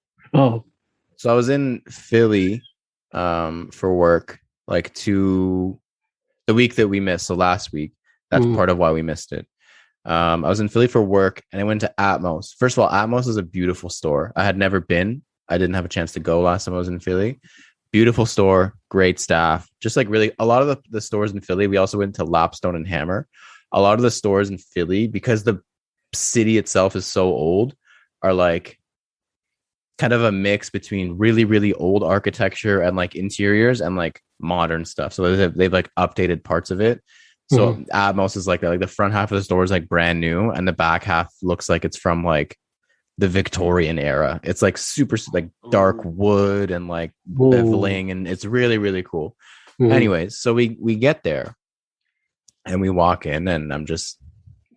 So I was in Philly, for work, like the week that we missed. So last week, that's part of why we missed it. I was in Philly for work, and I went to Atmos. First of all, Atmos is a beautiful store. I had never been. I didn't have a chance to go last time I was in Philly. Beautiful store, great staff. Just like really a lot of the stores in Philly. We also went to Lapstone and Hammer. A lot of the stores in Philly, because the city itself is so old, are like kind of a mix between really, really old architecture and like interiors and like modern stuff. So they've like updated parts of it. So Atmos is like the front half of the store is like brand new, and the back half looks like it's from like the Victorian era. It's like super like dark wood and like beveling, and it's really, really cool. Anyways, so we get there and we walk in, and I'm just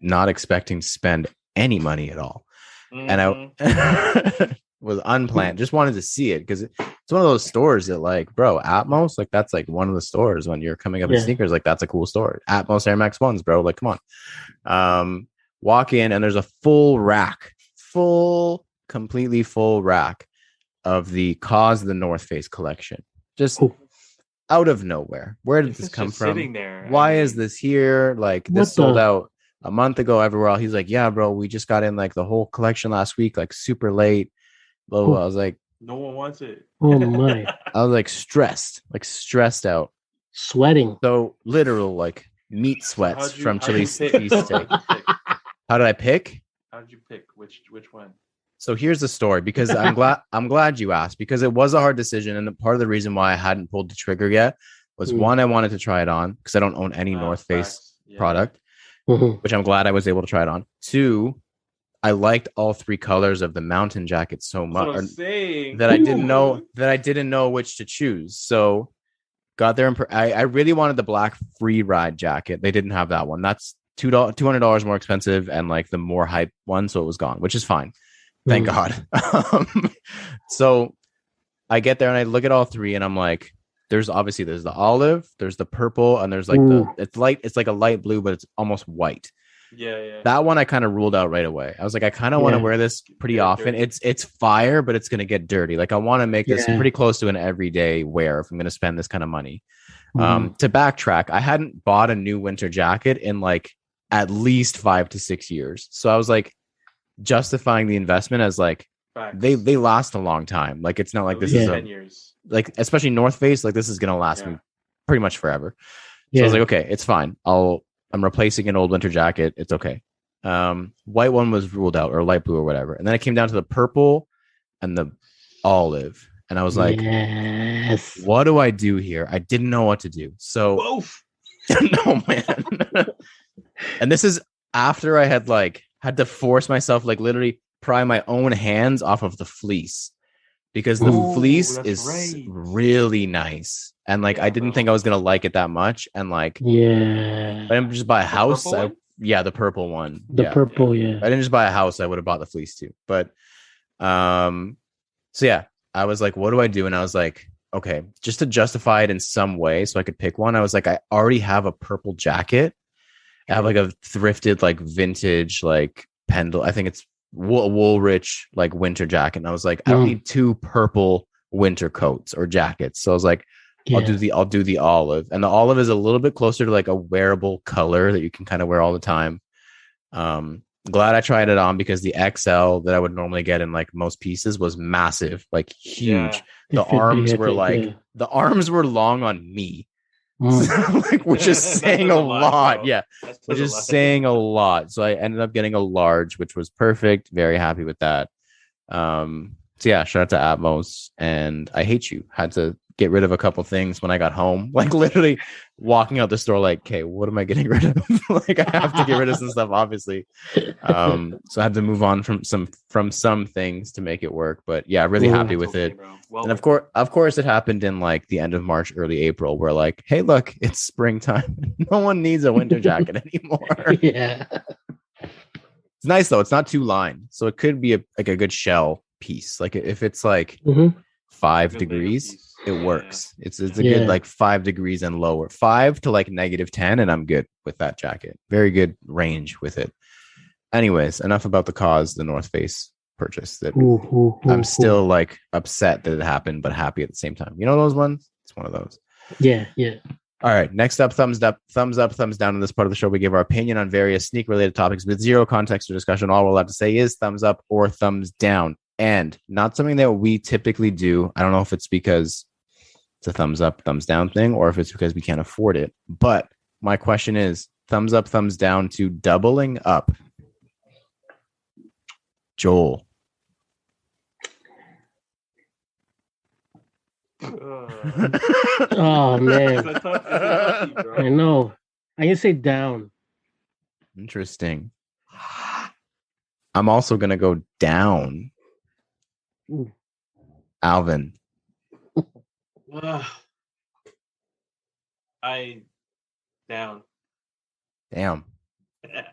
not expecting to spend any money at all. And I was unplanned, just wanted to see it because it's one of those stores that like, bro, Atmos, like that's like one of the stores when you're coming up in sneakers, like that's a cool store. Atmos Air Max 1s, bro, like come on. Walk in, and there's a completely full rack of the Cause the North Face collection, just out of nowhere. Where did this come from? Sitting there. Why is this here? Like this sold out a month ago everywhere else. He's like, yeah, bro, we just got in like the whole collection last week, like super late. Blah, blah, blah. I was like, no one wants it. Oh my. I was like stressed out, sweating. So literal like meat sweats from chili cheesesteak. How did I pick? How did you pick which one? So here's the story, because I'm glad you asked, because it was a hard decision, and part of the reason why I hadn't pulled the trigger yet was one, I wanted to try it on because I don't own any North Face product, which I'm glad I was able to try it on. Two, I liked all three colors of the mountain jacket so much that I didn't know which to choose. So got there, and I really wanted the black free ride jacket. They didn't have that one. That's $200 more expensive and like the more hype one, so it was gone, which is fine. Thank God. So I get there and I look at all three, and I'm like, there's the olive, there's the purple, and there's like it's like a light blue, but it's almost white. Yeah. That one I kind of ruled out right away. I was like, I kind of want to wear this pretty often. Dirty. It's fire, but it's gonna get dirty. Like I want to make this pretty close to an everyday wear if I'm gonna spend this kind of money. To backtrack, I hadn't bought a new winter jacket in like at least 5 to 6 years. So I was like justifying the investment as like, Facts. they last a long time. Like it's not like this is 10 years. like especially North Face, like this is gonna last me pretty much forever. So I was like, okay, it's fine. I'm replacing an old winter jacket. It's okay. White one was ruled out, or light blue or whatever. And then it came down to the purple and the olive. And I was like, what do I do here? I didn't know what to do. So both. no, man. And this is after I had to force myself, like literally pry my own hands off of the fleece, because the fleece is really nice. And like, I didn't think I was going to like it that much. And like, I didn't just buy a house. The purple one. Purple. I didn't just buy a house. I would have bought the fleece too. But, so yeah, I was like, what do I do? And I was like, okay, just to justify it in some way so I could pick one. I was like, I already have a purple jacket. I have like a thrifted, like vintage, like Pendle. I think it's Woolrich, like winter jacket. And I was like, I don't need 2 purple winter coats or jackets. So I was like, I'll do the olive. And the olive is a little bit closer to like a wearable color that you can kind of wear all the time. Glad I tried it on, because the XL that I would normally get in like most pieces was massive, like huge. The arms were the arms were long on me. Like, which is saying a lot. Yeah, which is saying a lot. So I ended up getting a large, which was perfect. Very happy with that. So yeah, shout out to Atmos, and I hate you. Had to get rid of a couple things when I got home. Like literally walking out the store, like, okay, what am I getting rid of? Like I have to get rid of some stuff, obviously. So I had to move on from some things to make it work. But yeah, really happy with it. And of course it happened in like the end of March, early April, where like, hey, look, it's springtime. No one needs a winter jacket anymore. Yeah. It's nice though. It's not too lined. So it could be a good shell piece. Like if it's like 5 degrees, it works. It's a good like 5 degrees and lower, 5 to like -10, and I'm good with that jacket. Very good range with it. Anyways, enough about the North Face purchase. That I'm still like upset that it happened, but happy at the same time. You know those ones? It's one of those. Yeah. All right. Next up, thumbs up, thumbs down. In this part of the show, we give our opinion on various sneaker-related topics with zero context or discussion. All we're allowed to say is thumbs up or thumbs down, and not something that we typically do. I don't know if it's because it's a thumbs up, thumbs down thing, or if it's because we can't afford it. But my question is, thumbs up, thumbs down to doubling up. Joel. Oh man, I know. I can say down. Interesting. I'm also gonna go down. Ooh. Alvin. Down. Damn. Yeah.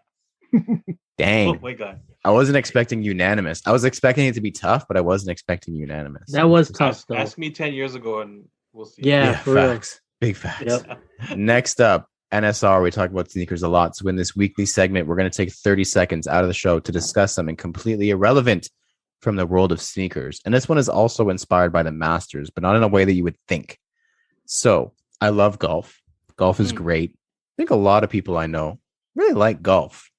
Dang. Oh my god. I wasn't expecting unanimous. I was expecting it to be tough, but I wasn't expecting unanimous. That was tough, though. Ask me 10 years ago and we'll see. Yeah, facts. Big facts. Yep. Next up, NSR. We talk about sneakers a lot. So in this weekly segment, we're going to take 30 seconds out of the show to discuss something completely irrelevant from the world of sneakers. And this one is also inspired by the Masters, but not in a way that you would think. So I love golf. Golf is great. I think a lot of people I know really like golf,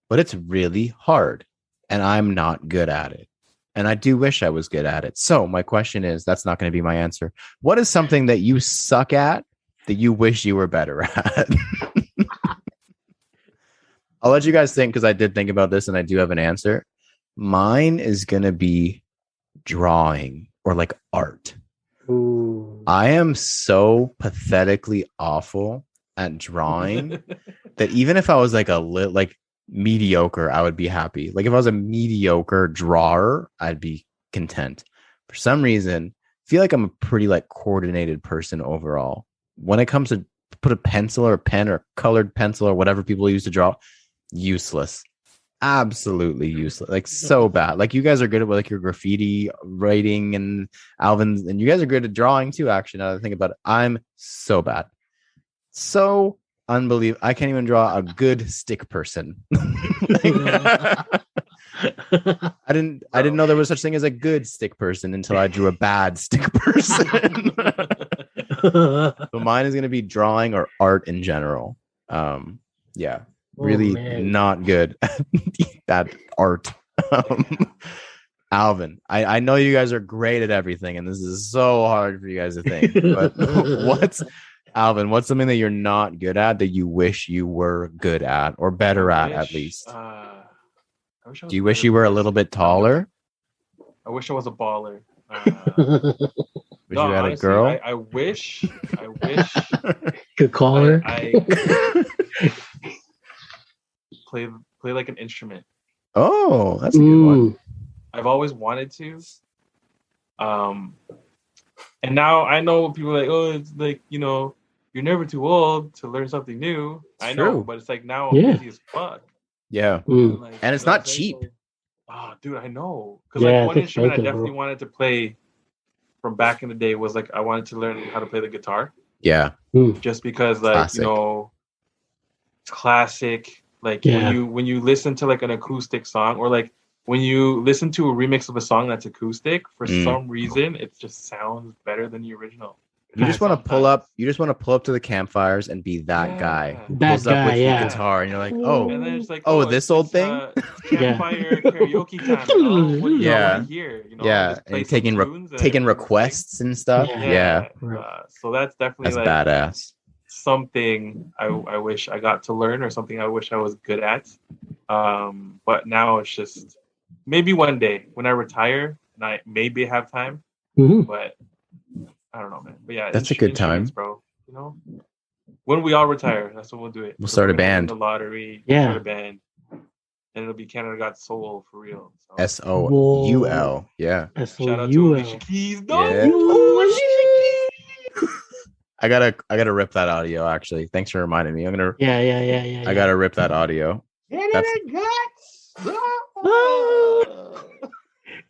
but it's really hard. And I'm not good at it. And I do wish I was good at it. So my question is, that's not going to be my answer. What is something that you suck at that you wish you were better at? I'll let you guys think, because I did think about this and I do have an answer. Mine is going to be drawing or like art. Ooh. I am so pathetically awful at drawing that even if I was like mediocre, I would be happy. Like if I was a mediocre drawer, I'd be content. For some reason, I feel like I'm a pretty like coordinated person overall. When it comes to put a pencil or a pen or colored pencil or whatever people use to draw, useless. Absolutely useless. Like so bad. Like you guys are good at like your graffiti writing, and Alvin, and you guys are good at drawing too, actually, now that I think about it. I'm so bad. So unbelievable. I can't even draw a good stick person. I didn't know there was such thing as a good stick person until I drew a bad stick person. So mine is going to be drawing or art in general. Really not good at art. Alvin, I know you guys are great at everything, and this is so hard for you guys to think. But what's something that you're not good at that you wish you were good at or better at least? I wish I was Do you a wish better you were a little bit taller? I wish I was a baller. Wish you had honestly, a girl? I wish Could call her. I play like an instrument. Oh, that's a good one. I've always wanted to. And now I know people are like, oh, it's like, you're never too old to learn something new. I know, but it's like now I'm busy as fuck. Yeah. Like, and it's not cheap. Oh, dude, I know. Because like one instrument I definitely wanted to play from back in the day was like I wanted to learn how to play the guitar. Yeah. Just because like, it's classic. Like when you listen to like an acoustic song or like when you listen to a remix of a song that's acoustic, for some reason it just sounds better than the original. You just want to pull up. You just want to pull up to the campfires and be that guy. Pulls up with the guitar, and you're like, oh, and then it's like, this old thing. Campfire karaoke time. What do you want to hear? And taking requests and stuff. Yeah. So that's definitely like badass. Something I wish I got to learn, or something I wish I was good at. But now it's just maybe one day when I retire and I maybe have time, but. I don't know, man. But yeah, that's a good time, bro. When we all retire, that's when we'll do it. We'll start a band. The lottery. Start a band, and it'll be Canada Got Soul for real. SOUL. Yeah. Shout out to Alicia Keys. I gotta rip that audio. Actually, thanks for reminding me. I'm gonna. Yeah. I gotta rip that audio.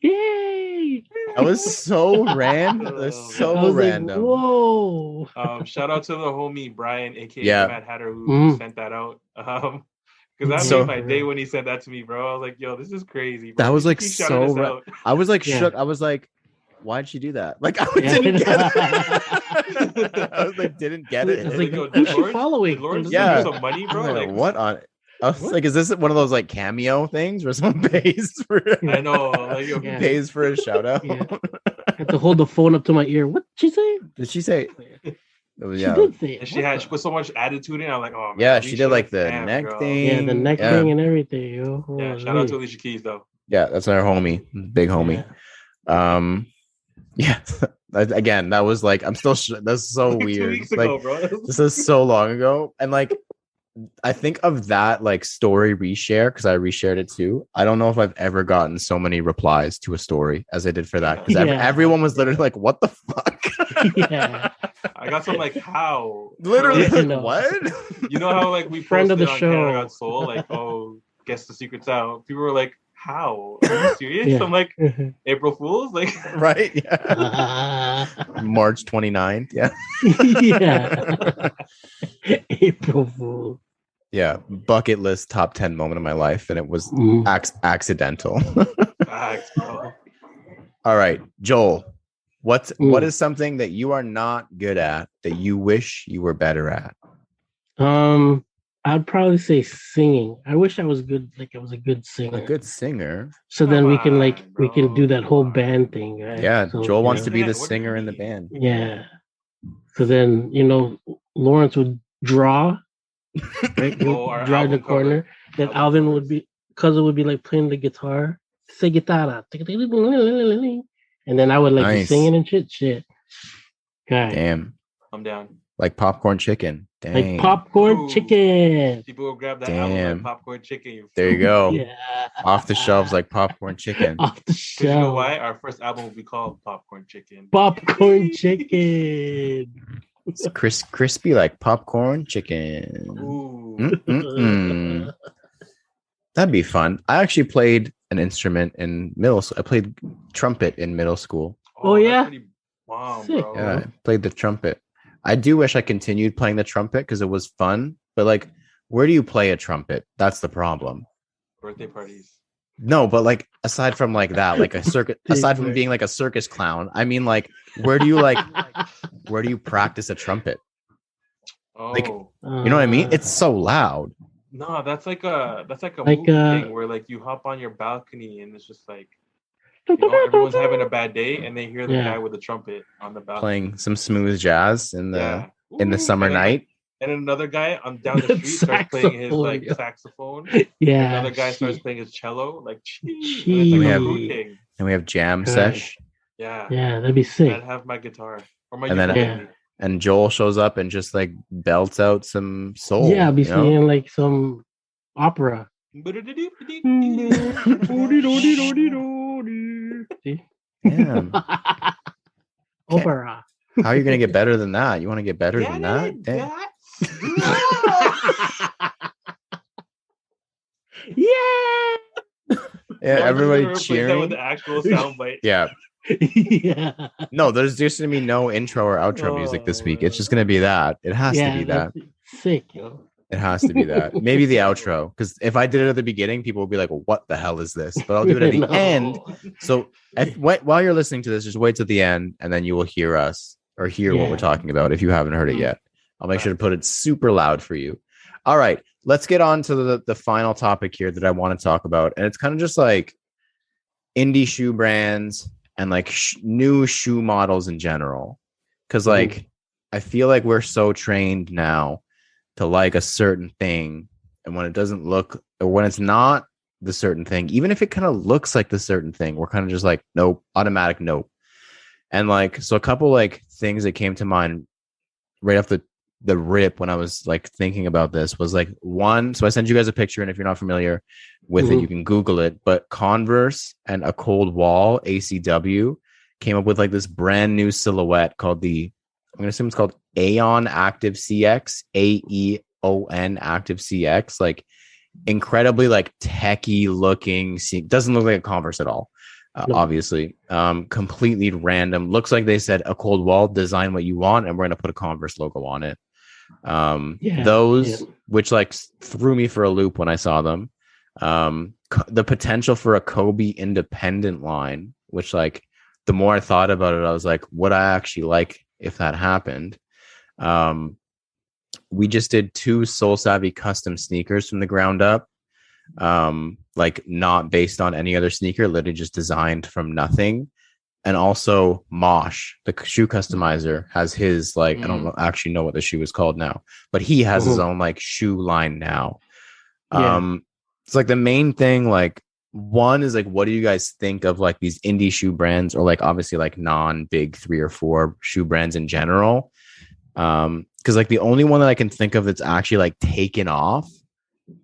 Yay! That was so random. That's so random. Like, whoa! Shout out to the homie Brian, aka Matt Hatter, who sent that out. Because that made my day when he sent that to me, bro. I was like, "Yo, this is crazy." Bro. That was like so. I was like shook. I was like, "Why'd she do that?" Like I didn't get it. I was like, didn't get it. Like, who's she following? Lawrence, yeah, some money, bro. Like, what on? I was like, is this one of those like cameo things where someone pays for? I know, like, pays for a shout out. I had to hold the phone up to my ear. What did she say? Did she say? She did say it. She put so much attitude in. I'm like, oh man. Yeah, she did like the neck thing. Yeah, the neck thing and everything. Yo. Yeah, shout out to Alicia Keys though. Yeah, that's our homie, big homie. Yeah. Again, that was like I'm still. That's so like weird. 2 weeks ago, bro. This is so long ago, and like. I think of that like story reshare because I reshared it too. I don't know if I've ever gotten so many replies to a story as I did for that because everyone was literally like, "What the fuck?" I got some like how literally like, what? You know how like we friend of the on show Canada Got Soul like guess the secret's out. People were like, "How? Are you serious?" I'm like, April Fools, like right? Yeah. March 29th. Yeah. April Fools. Yeah, bucket list top 10 moment of my life, and it was accidental. All right, Joel, what is something that you are not good at that you wish you were better at? I'd probably say singing. I wish I was good, like I was a good singer. A good singer. So then we can do that whole band thing, right? Yeah, so, Joel wants to be the singer in the band. Yeah. So then, Lawrence would draw. Right? Draw in the corner. Cover. Then Alvin would be like playing the guitar. Say guitarra. And then I would like be singing and shit. God. Damn. I'm down. Like popcorn chicken. Dang. Like popcorn chicken. People will grab that album like popcorn chicken. There you go. Yeah. Off the shelves like popcorn chicken. Off the shelves. You know why? Our first album will be called Popcorn Chicken. Popcorn chicken. It's crispy like popcorn chicken. That'd be fun. I actually played an instrument in middle school. I played trumpet in middle school. Oh yeah? Bomb, bro. Yeah, I played the trumpet. I do wish I continued playing the trumpet because it was fun. But like, where do you play a trumpet? That's the problem. Birthday parties. No, but like aside from like that, like a circus, aside from being like a circus clown, I mean, like, where do you practice a trumpet? Like, you know what I mean? It's so loud. No, that's like a movie thing where like you hop on your balcony and it's just like everyone's having a bad day, and they hear the guy with the trumpet on the balcony playing some smooth jazz in the summer night. And another guy down the street starts playing his saxophone. Yeah. And another guy starts playing his cello. Like, and we have jam sesh. Yeah. Yeah, that'd be sick. I'd have my guitar or my ukulele. And Joel shows up and just like belts out some soul. Yeah, I'll be singing like some opera. Yeah. Opera. How are you going to get better than that? You want to get better than that? Yeah. Yeah, everybody cheering. With the actual soundbite. Yeah. Yeah. No, there's just going to be no intro or outro music this week. It's just going to be that. It has to be that. Sick, yo. It has to be that. Maybe the outro. Because if I did it at the beginning, people would be like, well, what the hell is this? But I'll do it at the end. So while you're listening to this, just wait till the end and then you will hear us or hear what we're talking about if you haven't heard it yet. I'll make sure to put it super loud for you. All right. Let's get on to the final topic here that I want to talk about. And it's kind of just like indie shoe brands and like new shoe models in general. Because like, I feel like we're so trained now to like a certain thing. And when it doesn't look, or when it's not the certain thing, even if it kind of looks like the certain thing, we're kind of just like, nope, automatic nope. And like, so a couple like things that came to mind right off the rip when I was like thinking about this was like one. So I sent you guys a picture, and if you're not familiar with it, you can Google it. But Converse and A Cold Wall, ACW, came up with like this brand new silhouette called I'm going to assume it's called Aeon Active CX, AEON Active CX, like incredibly like techie looking. Doesn't look like a Converse at all. Obviously, completely random. Looks like they said A Cold Wall, design what you want, and we're going to put a Converse logo on it. Which like threw me for a loop when I saw them. The potential for a Kobe independent line, which like the more I thought about it, I was like, would I actually like if that happened? We just did 2 Soul Savvy custom sneakers from the ground up. Like not based on any other sneaker, literally just designed from nothing. And also Mosh, the shoe customizer, has his like, I don't actually know what the shoe is called now, but he has his own like shoe line now. It's like the main thing, like one is like, what do you guys think of like these indie shoe brands, or like obviously like non-big 3 or 4 shoe brands in general? Because like the only one that I can think of that's actually like taken off,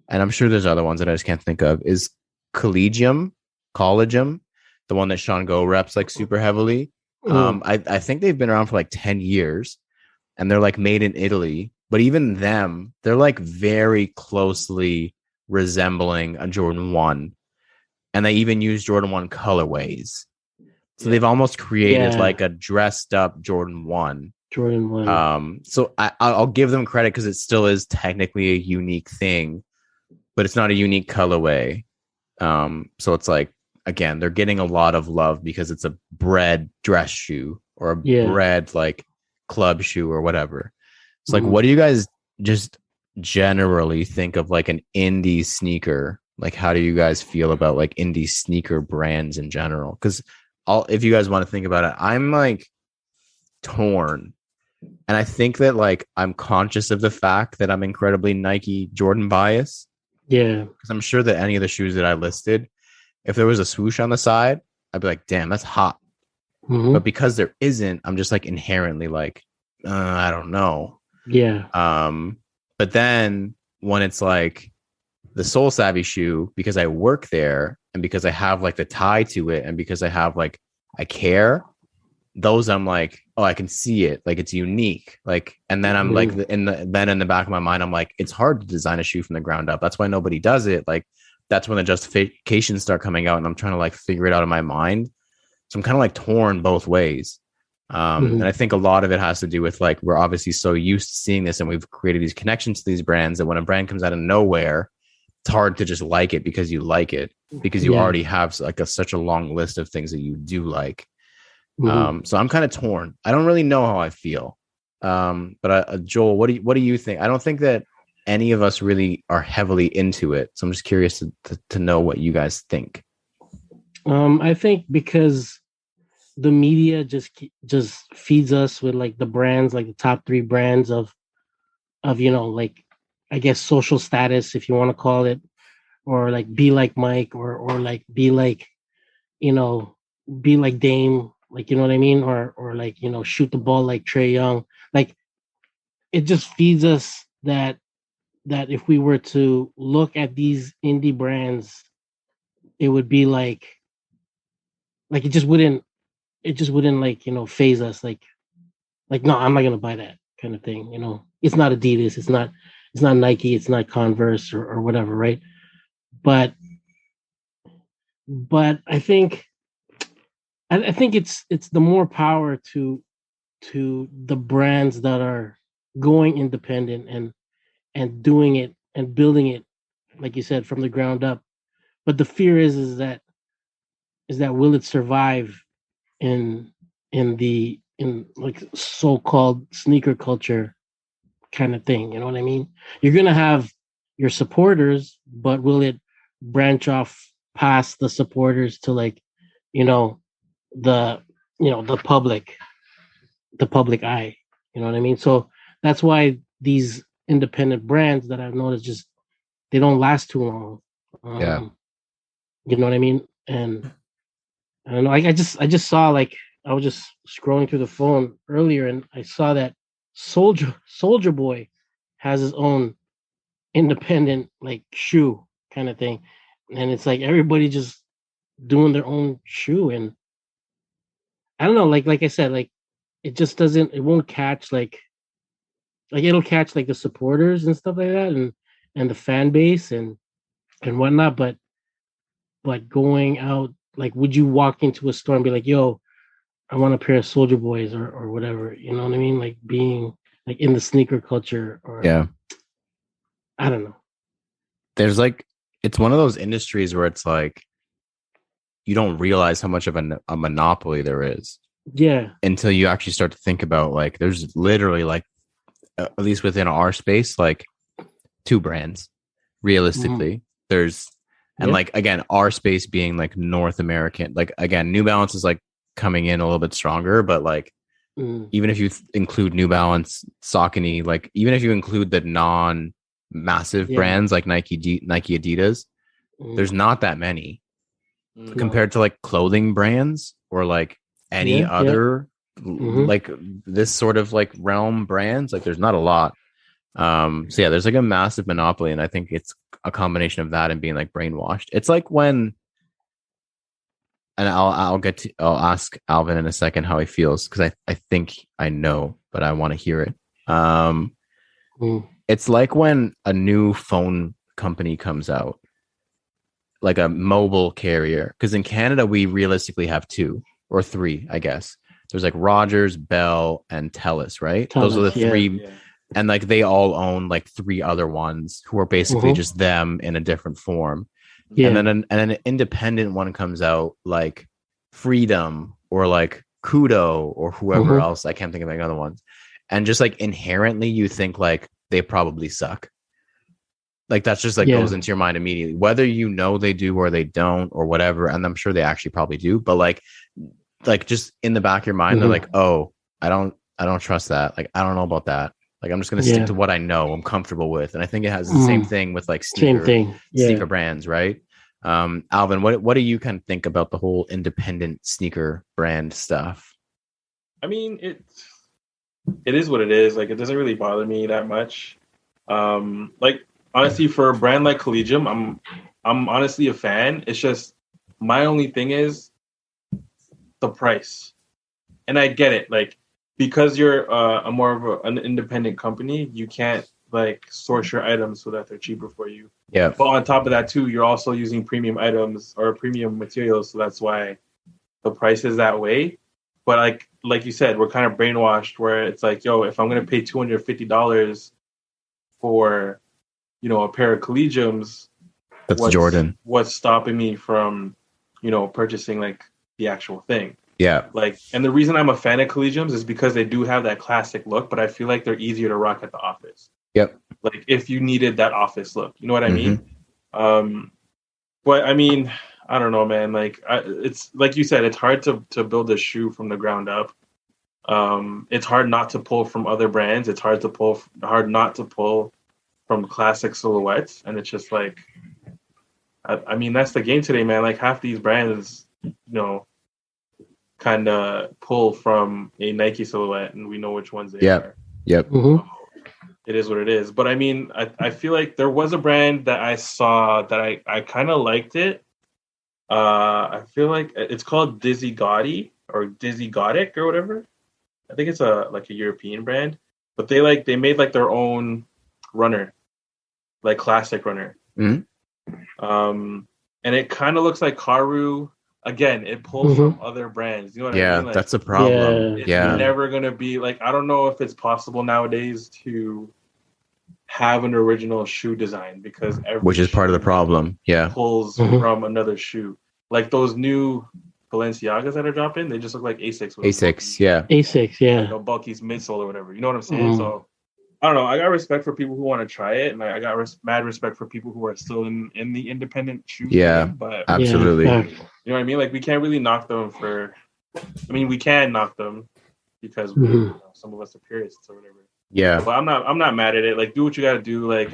and I'm sure there's other ones that I just can't think of, is Collegium, the one that Sean Go reps like super heavily. I think they've been around for like 10 years and they're like made in Italy, but even them, they're like very closely resembling a Jordan 1. And they even use Jordan 1 colorways. So they've almost created like a dressed up Jordan 1. So I'll give them credit because it still is technically a unique thing, but it's not a unique colorway. So it's like, again, they're getting a lot of love because it's a bred dress shoe or a bred like club shoe or whatever. It's like, what do you guys just generally think of like an indie sneaker? Like, how do you guys feel about like indie sneaker brands in general? Because if you guys want to think about it, I'm like torn. And I think that like I'm conscious of the fact that I'm incredibly Nike Jordan biased. Yeah. Because I'm sure that any of the shoes that I listed, if there was a swoosh on the side, I'd be like, damn, that's hot. But because there isn't, I'm just like inherently like, I don't know. Yeah. But then when it's like the Soul Savvy shoe, because I work there and because I have like the tie to it and because I have like, I care, those I'm like, oh, I can see it. Like it's unique. Like, and then I'm like, in the back of my mind, I'm like, it's hard to design a shoe from the ground up. That's why nobody does it. Like, that's when the justifications start coming out and I'm trying to like figure it out in my mind. So I'm kind of like torn both ways. And I think a lot of it has to do with like, we're obviously so used to seeing this and we've created these connections to these brands that when a brand comes out of nowhere, it's hard to just like it because you like it, because you already have like such a long list of things that you do like. So I'm kind of torn. I don't really know how I feel. But Joel, what do you think? I don't think that any of us really are heavily into it. So I'm just curious to know what you guys think. I think because the media just feeds us with like the brands, like the top three brands of like I guess social status, if you want to call it, or like be like Mike, or like you know be like Dame, like you know what I mean, or like shoot the ball like Trey Young. Like it just feeds us that if we were to look at these indie brands, it would be like it just wouldn't like phase us, like no, I'm not gonna buy that kind of thing. It's not Adidas, it's not Nike, it's not Converse or whatever, right? But I think it's the more power to the brands that are going independent and doing it and building it, like you said, from the ground up. But the fear is that will it survive in in like so-called sneaker culture kind of thing? You know what I mean? You're gonna have your supporters, but will it branch off past the supporters to like, you know, the the public eye? You know what I mean? So that's why these independent brands that I've noticed just they don't last too long. Yeah. You know what I mean? And I don't know. I just saw, like, I was just scrolling through the phone earlier, and I saw that Soldier Boy has his own independent like shoe kind of thing, and it's like everybody just doing their own shoe, and I don't know. Like I said, like it won't catch like it'll catch like the supporters and stuff like that, and the fan base and whatnot, but going out, like, would you walk into a store and be like, yo, I want a pair of Soldier Boys or whatever, you know what I mean? Like being like in the sneaker culture, or Yeah. I don't know. There's like, it's one of those industries where it's like, you don't realize how much of a monopoly there is Yeah. until you actually start to think about, like, there's literally like, at least within our space, like two brands realistically. There's, and Yeah. like, again, our space being like North American, like, again, New Balance is like coming in a little bit stronger, but like, even if you include New Balance, Saucony, like even if you include the non-massive Yeah. brands like Nike, Adidas, there's not that many compared to like clothing brands or like any Yeah. other like this sort of like realm brands. Like there's not a lot. So yeah, there's like a massive monopoly, and I think it's a combination of that and being like brainwashed. It's like when, and I'll ask Alvin in a second how he feels, because I think I know, but I want to hear it. It's like when a new phone company comes out, like a mobile carrier, because in Canada we realistically have two or three, I guess. There's like Rogers, Bell, and TELUS, right? Those are the three. Yeah. And like they all own like three other ones who are basically just them in a different form. Yeah. And then an independent one comes out, like Freedom or like Kudo or whoever else. I can't think of any other ones. And just like inherently you think like they probably suck. Like that's just like goes into your mind immediately, whether you know they do or they don't or whatever. And I'm sure they actually probably do, but like just in the back of your mind, they're like, oh, I don't trust that. Like, I don't know about that. Like, I'm just going to stick to what I know I'm comfortable with. And I think it has the same thing with like sneaker brands, right? Alvin, what do you kind of think about the whole independent sneaker brand stuff? I mean, it is what it is. Like, it doesn't really bother me that much. Like, honestly, for a brand like Collegium, I'm honestly a fan. It's just my only thing is the price, and I get it. Like, because you're a more of an independent company, you can't like source your items so that they're cheaper for you. Yeah. But on top of that too, you're also using premium items or premium materials, so that's why the price is that way. But like you said, we're kind of brainwashed where it's like, yo, if I'm gonna pay $250 for, a pair of Collegiums, that's Jordan. What's stopping me from, purchasing like the actual thing? Yeah. Like, and the reason I'm a fan of Collegiums is because they do have that classic look, but I feel like they're easier to rock at the office. Yep. Like if you needed that office look, you know what I mean? But I mean, I don't know, man. Like it's like you said, it's hard to build a shoe from the ground up. It's hard not to pull from other brands. It's hard not to pull from classic silhouettes, and it's just like, I mean, that's the game today, man. Like half these brands, kind of pull from a Nike silhouette, and we know which ones they are. Yep. So it is what it is. But I mean, I feel like there was a brand that I saw that I kind of liked it. I feel like it's called Dizzy Gotti or Dizzy Gothic or whatever. I think it's a European brand, but they made like their own runner, like classic runner. Mm-hmm. And it kind of looks like Karu. Again, it pulls from other brands. You know what I mean? Like, that's a problem. It's never gonna be like, I don't know if it's possible nowadays to have an original shoe design because which is part of the problem. Yeah, pulls from another shoe. Like those new Balenciagas that are dropping, they just look like Asics. Asics, yeah. Like a bulky midsole or whatever. You know what I'm saying? So I don't know. I got respect for people who want to try it, and I got mad respect for people who are still in the independent shoe game. But absolutely. You know what I mean? Like we can't really knock them for. I mean, we can knock them because some of us are purists or whatever. Yeah. But I'm not mad at it. Like, do what you got to do. Like,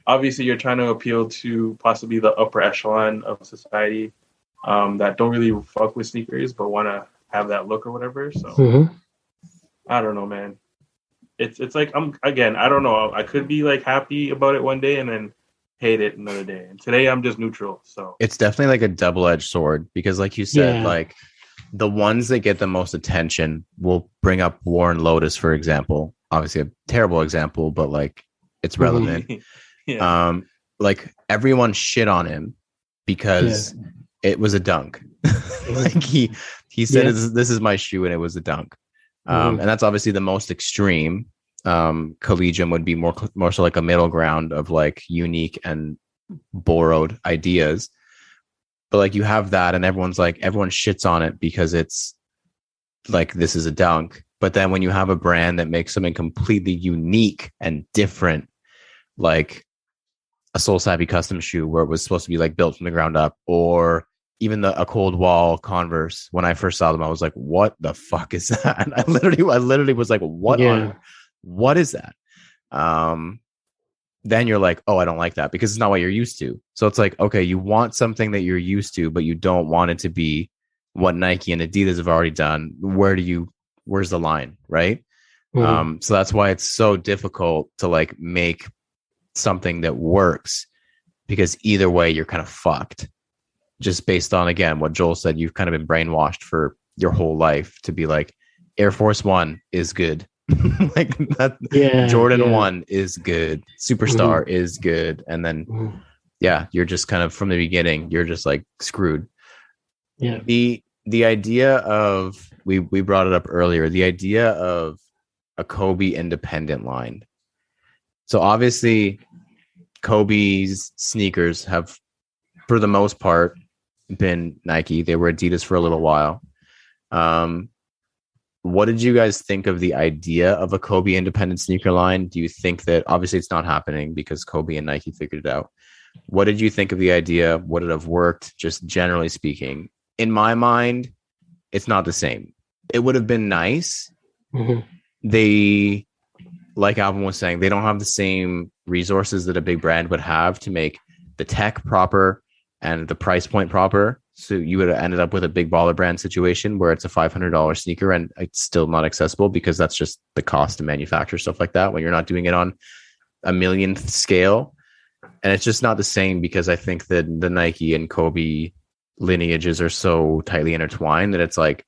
obviously, you're trying to appeal to possibly the upper echelon of society that don't really fuck with sneakers but want to have that look or whatever. So I don't know, man. It's like I don't know. I could be like happy about it one day and then hate it another day. And today I'm just neutral. So it's definitely like a double-edged sword because, like you said, like the ones that get the most attention will bring up Warren Lotus, for example. Obviously, a terrible example, but like it's relevant. Like everyone shit on him because it was a dunk. Like he said, "This is my shoe," and it was a dunk. And that's obviously the most extreme. Collegium would be more so like a middle ground of like unique and borrowed ideas. But like you have that, and everyone shits on it because it's like this is a dunk. But then when you have a brand that makes something completely unique and different, like a Soul Savvy custom shoe where it was supposed to be like built from the ground up, or even a Cold Wall Converse. When I first saw them, I was like, "What the fuck is that?" And I literally was like, "What is that?" Then you're like, "Oh, I don't like that," because it's not what you're used to. So it's like, okay, you want something that you're used to, but you don't want it to be what Nike and Adidas have already done. Where's the line, right? So that's why it's so difficult to like make something that works, because either way you're kind of fucked. Just based on, again, what Joel said, you've kind of been brainwashed for your whole life to be like, Air Force One is good. Like that, Jordan 1 is good. Superstar is good. And then, you're just kind of from the beginning, you're just like screwed. Yeah. The idea of, we brought it up earlier, the idea of a Kobe independent line. So obviously, Kobe's sneakers have, for the most part, been Nike. They were Adidas for a little while. What did you guys think of the idea of a Kobe independent sneaker line? Do you think that, obviously it's not happening because Kobe and Nike figured it out. What did you think of the idea? Would it have worked, just generally speaking? In my mind, it's not the same. It would have been nice. They, like Alvin was saying, they don't have the same resources that a big brand would have to make the tech proper and the price point proper. So you would have ended up with a big baller brand situation where it's a $500 sneaker and it's still not accessible because that's just the cost to manufacture stuff like that when you're not doing it on a millionth scale. And it's just not the same, because I think that the Nike and Kobe lineages are so tightly intertwined that it's like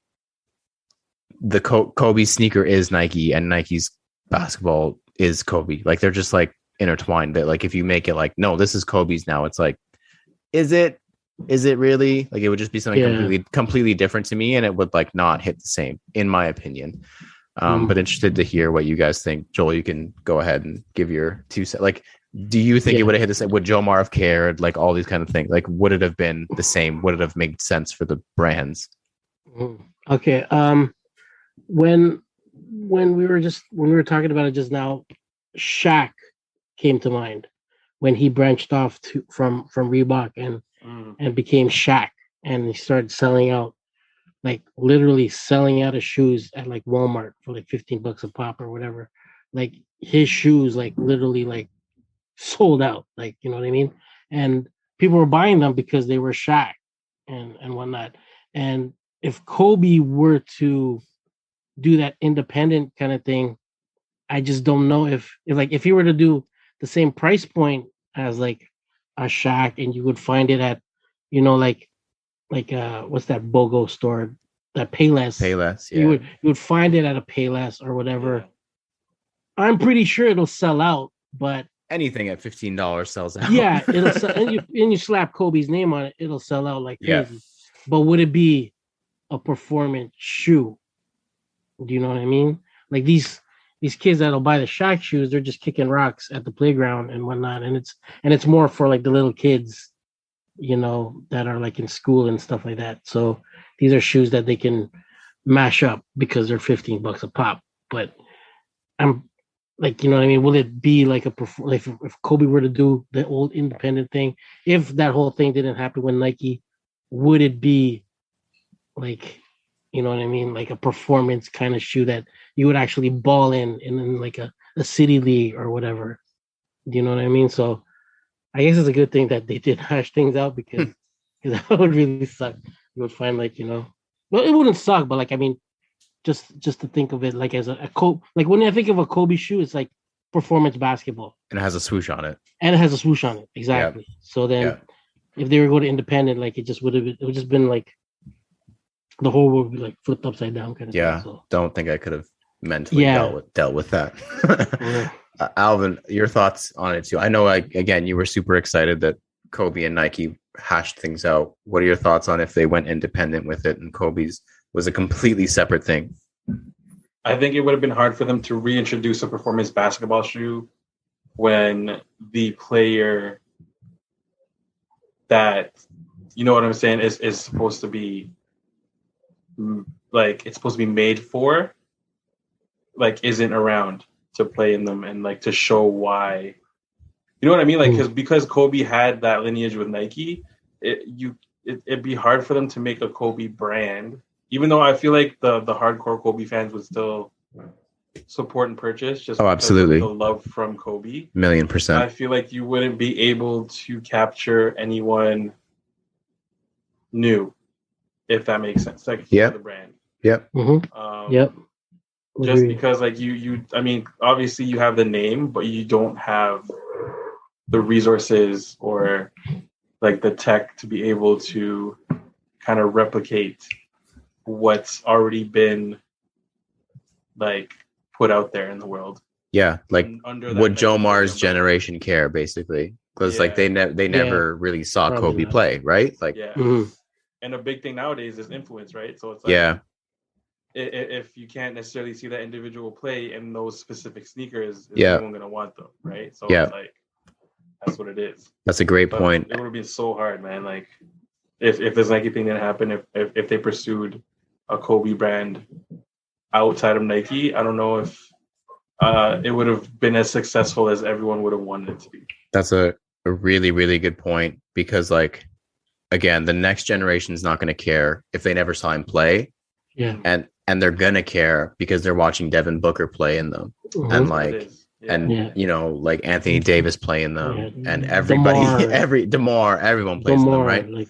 the Kobe sneaker is Nike and Nike's basketball is Kobe. Like they're just like intertwined. That like if you make it like, no, this is Kobe's now, it's like, is it really? Like it would just be something completely different to me, and it would like not hit the same, in my opinion. But interested to hear what you guys think. Joel, you can go ahead and give your 2 cents. Like, do you think it would have hit the same? Would Joe Mar have cared? Like all these kind of things. Like, would it have been the same? Would it have made sense for the brands? Okay. When we were talking about it just now, Shaq came to mind when he branched off from Reebok and became Shaq. and he started selling out, like literally selling out of shoes at like Walmart for like $15 a pop or whatever. Like his shoes, like literally like sold out. Like, you know what I mean? And people were buying them because they were Shaq and whatnot. And if Kobe were to do that independent kind of thing, I just don't know if he were to do the same price point as like a Shaq, and you would find it at, what's that BOGO store, that Payless. Payless, yeah. You would find it at a Payless or whatever. Yeah. I'm pretty sure it'll sell out, but anything at $15 sells out. Yeah, it'll sell, and you slap Kobe's name on it, it'll sell out like crazy. Yeah. But would it be a performance shoe? Do you know what I mean? Like these kids that'll buy the Shaq shoes, they're just kicking rocks at the playground and whatnot, and it's more for like the little kids, that are like in school and stuff like that. So these are shoes that they can mash up because they're $15 a pop. But I'm like, you know what I mean? Will it be like if Kobe were to do the old independent thing, if that whole thing didn't happen with Nike, would it be like, you know what I mean? Like a performance kind of shoe that you would actually ball in like a city league or whatever. Do you know what I mean? So I guess it's a good thing that they did hash things out because that would really suck. You would find like, well, it wouldn't suck, but like, I mean, just to think of it like as a Kobe, like when I think of a Kobe shoe, it's like performance basketball. And it has a swoosh on it. Exactly. Yep. So then if they were going to independent, like it would just been like the whole world would be like flipped upside down kind of thing. So. Don't think I could have mentally dealt with that. Alvin, your thoughts on it too? I know, again, you were super excited that Kobe and Nike hashed things out. What are your thoughts on if they went independent with it and Kobe's was a completely separate thing? I think it would have been hard for them to reintroduce a performance basketball shoe when the player that, you know what I'm saying, is supposed to be like, it's supposed to be made for, like, isn't around to play in them and like to show why. You know what I mean? Like, because Kobe had that lineage with Nike, it'd be hard for them to make a Kobe brand. Even though I feel like the hardcore Kobe fans would still support and purchase just absolutely because of the love from Kobe. 1,000,000%. I feel like you wouldn't be able to capture anyone new, if that makes sense. Like for the brand. Yep. Yep. Just because like you I mean, obviously you have the name, but you don't have the resources or like the tech to be able to kind of replicate what's already been like put out there in the world. Yeah, like would Joe Mars' generation care, basically? Because like they never really saw Kobe play, right? Like, And a big thing nowadays is influence, right? So it's like, if you can't necessarily see that individual play in those specific sneakers, is anyone gonna want them, right? So it's like, that's what it is. That's a great point. It would have been so hard, man. Like, if this Nike thing didn't happen, if they pursued a Kobe brand outside of Nike, I don't know if it would have been as successful as everyone would have wanted it to be. That's a really, really good point, because like, again, the next generation is not going to care if they never saw him play. Yeah. And they're going to care because they're watching Devin Booker play in them. And like, you know, like Anthony Davis play in them, and everybody, DeMar, everyone plays in them, right? Like,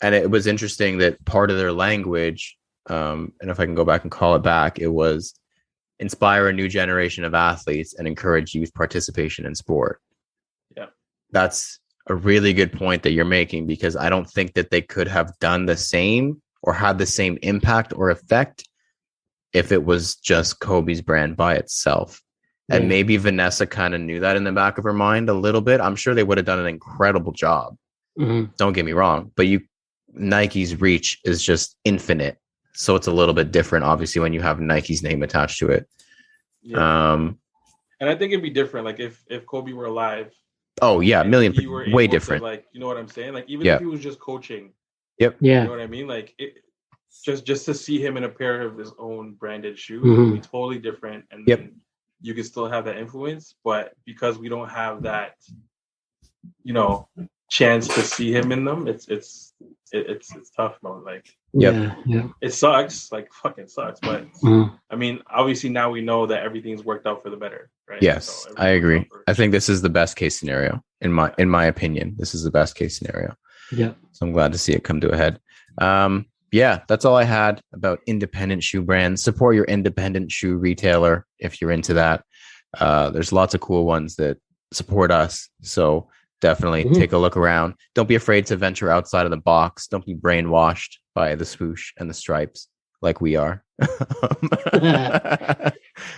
and it was interesting that part of their language, and if I can go back and call it back, it was inspire a new generation of athletes and encourage youth participation in sport. Yeah. That's a really good point that you're making, because I don't think that they could have done the same or had the same impact or effect if it was just Kobe's brand by itself. And maybe Vanessa kind of knew that in the back of her mind a little bit. I'm sure they would have done an incredible job. Don't get me wrong, but Nike's reach is just infinite. So it's a little bit different, obviously, when you have Nike's name attached to it. Yeah. And I think it'd be different. Like if Kobe were alive. Oh yeah, way different. Like, you know what I'm saying? Like, even if he was just coaching. Yep. Yeah. You know what I mean? Like, just to see him in a pair of his own branded shoes would be totally different. And then you could still have that influence, but because we don't have that, you know, chance to see him in them, it's tough, man. Like, Yeah. it sucks, like fucking sucks. But I mean, obviously now we know that everything's worked out for the better, right? Yes, So I agree. I think this is the best case scenario in my opinion. This is the best case scenario. Yeah. So I'm glad to see it come to a head. Yeah, that's all I had about independent shoe brands. Support your independent shoe retailer if you're into that. There's lots of cool ones that support us. So definitely take a look around. Don't be afraid to venture outside of the box. Don't be brainwashed by the swoosh and the stripes like we are.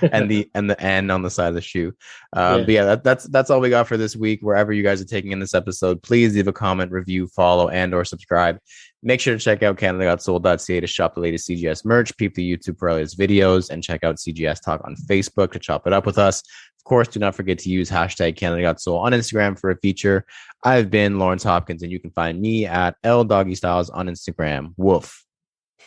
and the N on the side of the shoe. But yeah, that's all we got for this week. Wherever you guys are taking in this episode, please leave a comment, review, follow, and or subscribe. Make sure to check out CanadaGotSold.ca to shop the latest CGS merch, peep the YouTube for our latest videos, and check out CGS Talk on Facebook to chop it up with us. Of course, do not forget to use hashtag CanadaGotSold on Instagram for a feature. I've been Lawrence Hopkins, and you can find me at LDoggyStyles on Instagram. Woof.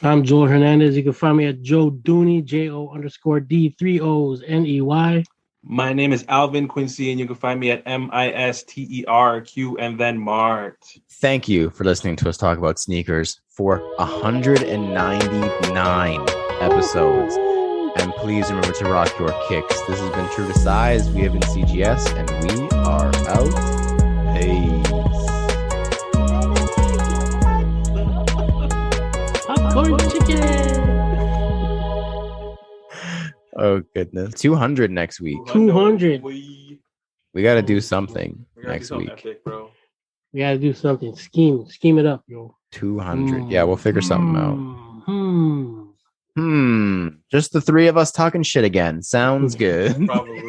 I'm Joel Hernandez. You can find me at Joe Dooney, JO_D3OsNEY. My name is Alvin Quincy, and you can find me at MisterQ and then Mart. Thank you for listening to us talk about sneakers for 199 episodes. And please remember to rock your kicks. This has been True to Size. We have been CGS, and we are out. Peace. Popcorn chicken. Oh, goodness. 200 next week. 200. We got to do something next week. Epic, bro. We got to do something. Scheme it up, yo. 200. Yeah, we'll figure something out. Just the three of us talking shit again. Sounds good. Probably.